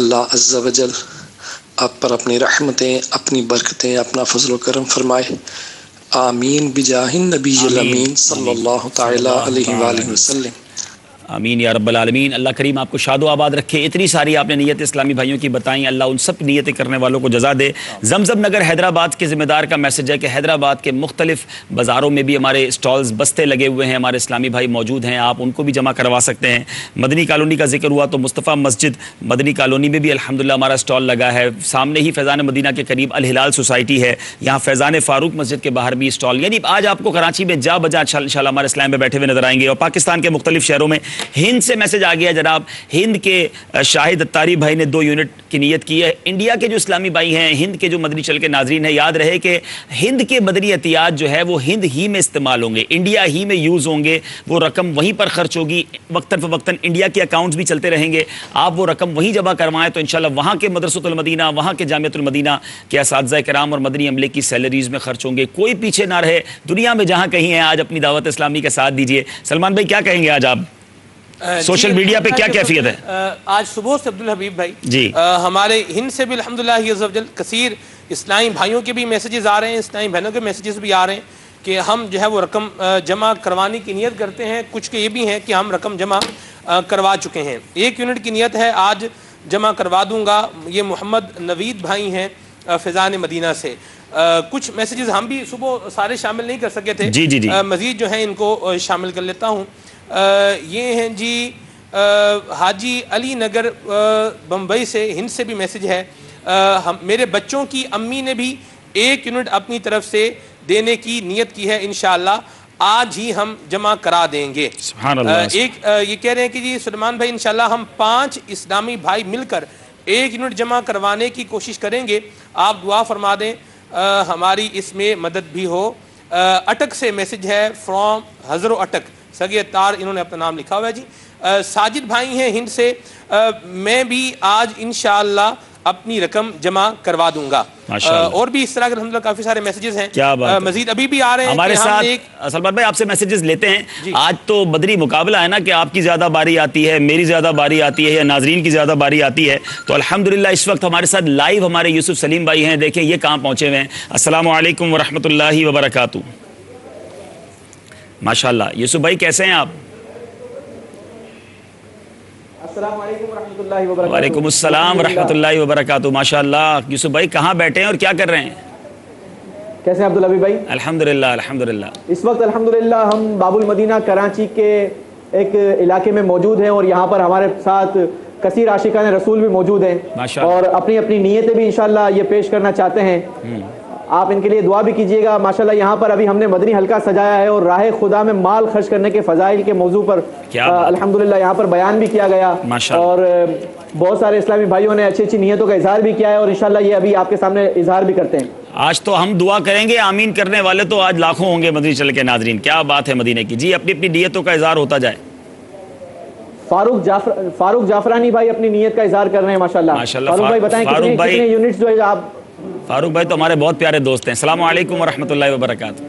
اللہ عز و جل آپ پر اپنی رحمتیں، اپنی برکتیں، اپنا فضل و کرم فرمائے. آمین بجاہ النبی الامین صلی اللہ تعالی علیہ وآلہ وسلم. آمین یا رب العالمین. اللہ کریم آپ کو شاد و آباد رکھے. اتنی ساری آپ نے نیت اسلامی بھائیوں کی بتائیں، اللہ ان سب نیتیں کرنے والوں کو جزا دے. زمزم نگر حیدرآباد کے ذمہ دار کا میسج ہے کہ حیدرآباد کے مختلف بازاروں میں بھی ہمارے اسٹالز بستے لگے ہوئے ہیں، ہمارے اسلامی بھائی موجود ہیں، آپ ان کو بھی جمع کروا سکتے ہیں. مدنی کالونی کا ذکر ہوا تو مصطفیٰ مسجد مدنی کالونی میں بھی الحمدللہ ہمارا اسٹال لگا ہے. سامنے ہی فیضان مدینہ کے قریب الہلال سوسائٹی ہے، یہاں فیضان فاروق مسجد کے باہر بھی اسٹال. یعنی آج آپ کو کراچی میں جا بجا انشاءاللہ ہمارے اسلام میں بیٹھے ہوئے نظر آئیں گے. اور پاکستان کے مختلف شہروں میں ہند سے میسج آ گیا جناب، ہند کے شاہد اتاری بھائی نے 2 یونٹ کی نیت کی ہے. انڈیا کے جو اسلامی بھائی ہیں، ہند کے جو مدنی چل کے ناظرین ہیں، یاد رہے کہ ہند کے مدنی عطیات جو ہے وہ ہند ہی میں استعمال ہوں گے، انڈیا ہی میں یوز ہوں گے. وہ رقم وہیں پر خرچ ہوگی، وقتاً فوقتاً انڈیا کے اکاؤنٹس بھی چلتے رہیں گے. آپ وہ رقم وہیں جمع کروائیں تو انشاءاللہ وہاں کے مدرسۃ المدینہ، وہاں کے جامعۃ المدینہ کے اساتذہ کرام اور مدنی عملے کی سیلریز میں خرچ ہوں گے. کوئی پیچھے نہ رہے، دنیا میں جہاں کہیں ہیں آج اپنی دعوت اسلامی کا ساتھ دیجیے. سلمان بھائی کیا کہیں گے آج آپ؟ سوشل میڈیا پہ کیا کیفیت ہے آج صبح سے؟ عبدالحبیب بھائی جی ہمارے ہند سے بھی الحمدللہ کثیر اسلامی بھائیوں کے بھی میسیجز آ رہے ہیں، اسلامی بہنوں کے میسیجز بھی آ رہے ہیں کہ ہم جو ہے وہ رقم جمع کروانے کی نیت کرتے ہیں. کچھ کے یہ بھی ہیں کہ ہم رقم جمع کروا چکے ہیں. 1 یونٹ کی نیت ہے، آج جمع کروا دوں گا. یہ محمد نوید بھائی ہیں فیضان مدینہ سے. کچھ میسیجز ہم بھی صبح سارے شامل نہیں کر سکے تھے، مزید جو ہیں ان کو شامل کر لیتا ہوں. یہ ہیں جی حاجی علی نگر بمبئی سے، ہند سے بھی میسج ہے. میرے بچوں کی امی نے بھی 1 یونٹ اپنی طرف سے دینے کی نیت کی ہے، انشاءاللہ آج ہی ہم جمع کرا دیں گے. سبحان اللہ. یہ کہہ رہے ہیں کہ جی سلیمان بھائی انشاءاللہ ہم 5 اسلامی بھائی مل کر 1 یونٹ جمع کروانے کی کوشش کریں گے. آپ دعا فرما دیں ہماری اس میں مدد بھی ہو. اٹک سے میسج ہے فرام حضر و اٹک، سگے تار انہوں نے اپنا نام لکھا ہوا ہے جی. ساجد بھائی ہیں ہند سے، میں بھی آج انشاءاللہ اپنی رقم جمع کروا دوں گا. اور بھی اس طرح کے الحمدللہ کافی سارے میسیجز ہیں، مزید ابھی بھی آ رہے ہیں. ہمارے ساتھ سلمان بھائی آپ سے میسیجز لیتے ہیں. آج تو بدری مقابلہ ہے نا کہ آپ کی زیادہ باری آتی ہے، میری زیادہ باری آتی ہے، یا ناظرین کی زیادہ باری آتی ہے. تو الحمدللہ اس وقت ہمارے ساتھ لائیو ہمارے یوسف سلیم بھائی ہیں. دیکھیں یہ کہاں پہنچے ہوئے ہیں. السلام علیکم ورحمۃ اللہ وبرکاتہ. ماشاءاللہ یوسف بھائی کیسے ہیں آپ؟ السلام علیکم ورحمۃ اللہ وبرکاتہ. وعلیکم السلام ورحمۃ اللہ وبرکاتہ. ماشاءاللہ یوسف بھائی کہاں بیٹھے ہیں اور کیا کر رہے ہیں؟ کیسے ہیں عبدالحبیب بھائی؟ الحمدللہ الحمدللہ. اس وقت الحمدللہ ہم باب المدینہ کراچی کے ایک علاقے میں موجود ہیں اور یہاں پر ہمارے ساتھ کثیر عاشقان رسول بھی موجود ہیں اور اپنی اپنی نیتیں بھی انشاءاللہ یہ پیش کرنا چاہتے ہیں. آپ ان کے لیے دعا بھی کیجیے گا. ماشاءاللہ یہاں پر ابھی ہم نے مدنی حلقہ سجایا ہے اور راہ خدا میں مال خرچ کرنے کے فضائل کے موضوع پر الحمدللہ یہاں پر بیان بھی کیا گیا اور بہت سارے اسلامی بھائیوں نے اچھی اچھی نیتوں کا اظہار بھی کیا ہے اور انشاءاللہ یہ ابھی آپ کے سامنے اظہار بھی کرتے ہیں. آج تو ہم دعا کریں گے، آمین کرنے والے تو آج لاکھوں ہوں گے مدنی چل کے ناظرین. کیا بات ہے مدینے کی. جی اپنی اپنی نیتوں کا اظہار ہوتا جائے. فاروق جعفرانی بھائی اپنی نیت کا اظہار کر رہے ہیں. ماشاءاللہ فاروق بھائی بتائیں کتنے یونٹس جو ہے آپ؟ فاروق بھائی تو ہمارے بہت پیارے دوست ہیں. السلام علیکم ورحمۃ اللہ وبرکاتہ.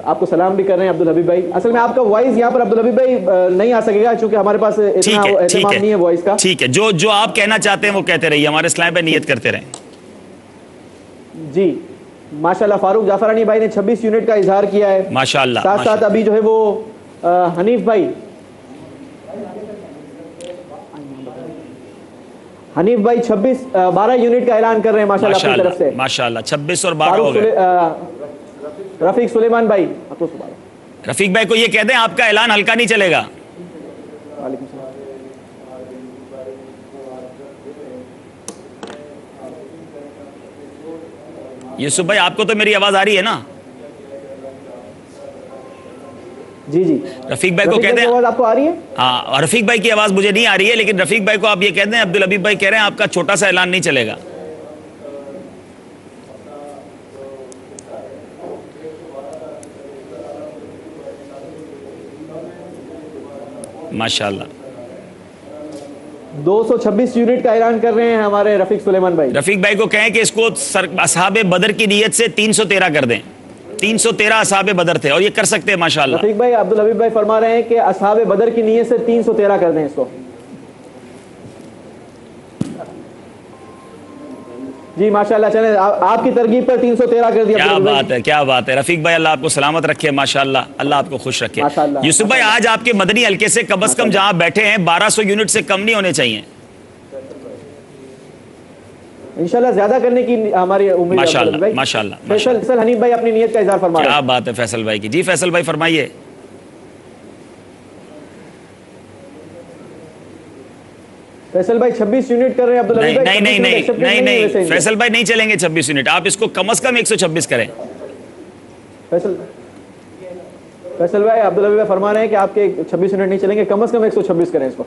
آپ کو سلام بھی کر رہے ہیں عبدالحبیب بھائی. اصل میں آپ کا وائس یہاں پر عبدالحبیب بھائی نہیں آ سکے گا چونکہ ہمارے پاس اتنا اہتمام نہیں ہے وائس کا. ٹھیک ہے، جو آپ کہنا چاہتے ہیں وہ کہتے رہیے، ہمارے اسلام پہ نیت کرتے رہیں. جی ماشاءاللہ فاروق جعفرانی بھائی نے 26 یونٹ کا اظہار کیا ہے. ماشاءاللہ. ساتھ ساتھ ابھی جو ہے وہ حنیف بھائی 12 یونٹ کا اعلان کر رہے ہیں ماشاءاللہ اپنی طرف سے. ماشاءاللہ 26 اور 12 ہو گئے. رفیق سلیمان بھائی، رفیق بھائی کو یہ کہہ دیں آپ کا اعلان ہلکا نہیں چلے گا. یوسف بھائی آپ کو تو میری آواز آ رہی ہے نا؟ جی جی. رفیق بھائی کو کہہ دیں آپ کو آ رہی ہے؟ ہاں رفیق بھائی کی آواز مجھے نہیں آ رہی ہے، لیکن رفیق بھائی کو آپ یہ کہہ دیں عبدالحبیب بھائی کہہ رہے ہیں آپ کا چھوٹا سا اعلان نہیں چلے گا. ماشاءاللہ 226 یونٹ کا اعلان کر رہے ہیں ہمارے رفیق سلیمان بھائی. رفیق بھائی کو کہیں کہ اس کو اصحاب بدر کی نیت سے 313 کر دیں. 313 اصحاب بدر تھے اور یہ کر سکتے ہیں ماشاءاللہ. رفیق بھائی عبد الحبیب بھائی فرما رہے ہیں کہ اصحاب بدر کی نیت سے 313 کر دیں اس کو. جی ماشاءاللہ چلیں آپ کی ترغیب پر 313 کر دیا. کیا بات ہے کیا بات ہے رفیق بھائی, اللہ آپ کو سلامت رکھے ماشاءاللہ, اللہ آپ کو خوش رکھے. یوسف بھائی آج آپ کے مدنی حلقے سے کم از کم جہاں بیٹھے ہیں 1200 یونٹ سے کم نہیں ہونے چاہیے انشاءاللہ, زیادہ کرنے کی ہماری امید ہے. ماشاءاللہ ماشاءاللہ. فیصل حنیف بھائی اپنی نیت کا اظہار فرما رہے ہیں. کیا بات ہے فیصل بھائی کی. جی فیصل بھائی فرمائیے. فیصل بھائی 26 یونٹ کر رہے ہیں. نہیں فیصل بھائی نہیں چلیں گے 26 یونٹ, آپ اس کو کم از کم 126 کریں. فیصل بھائی عبدالحبیب بھائی فرما رہے ہیں کہ آپ کے 26 یونٹ نہیں چلیں گے, کم از کم 126 کریں اس کو.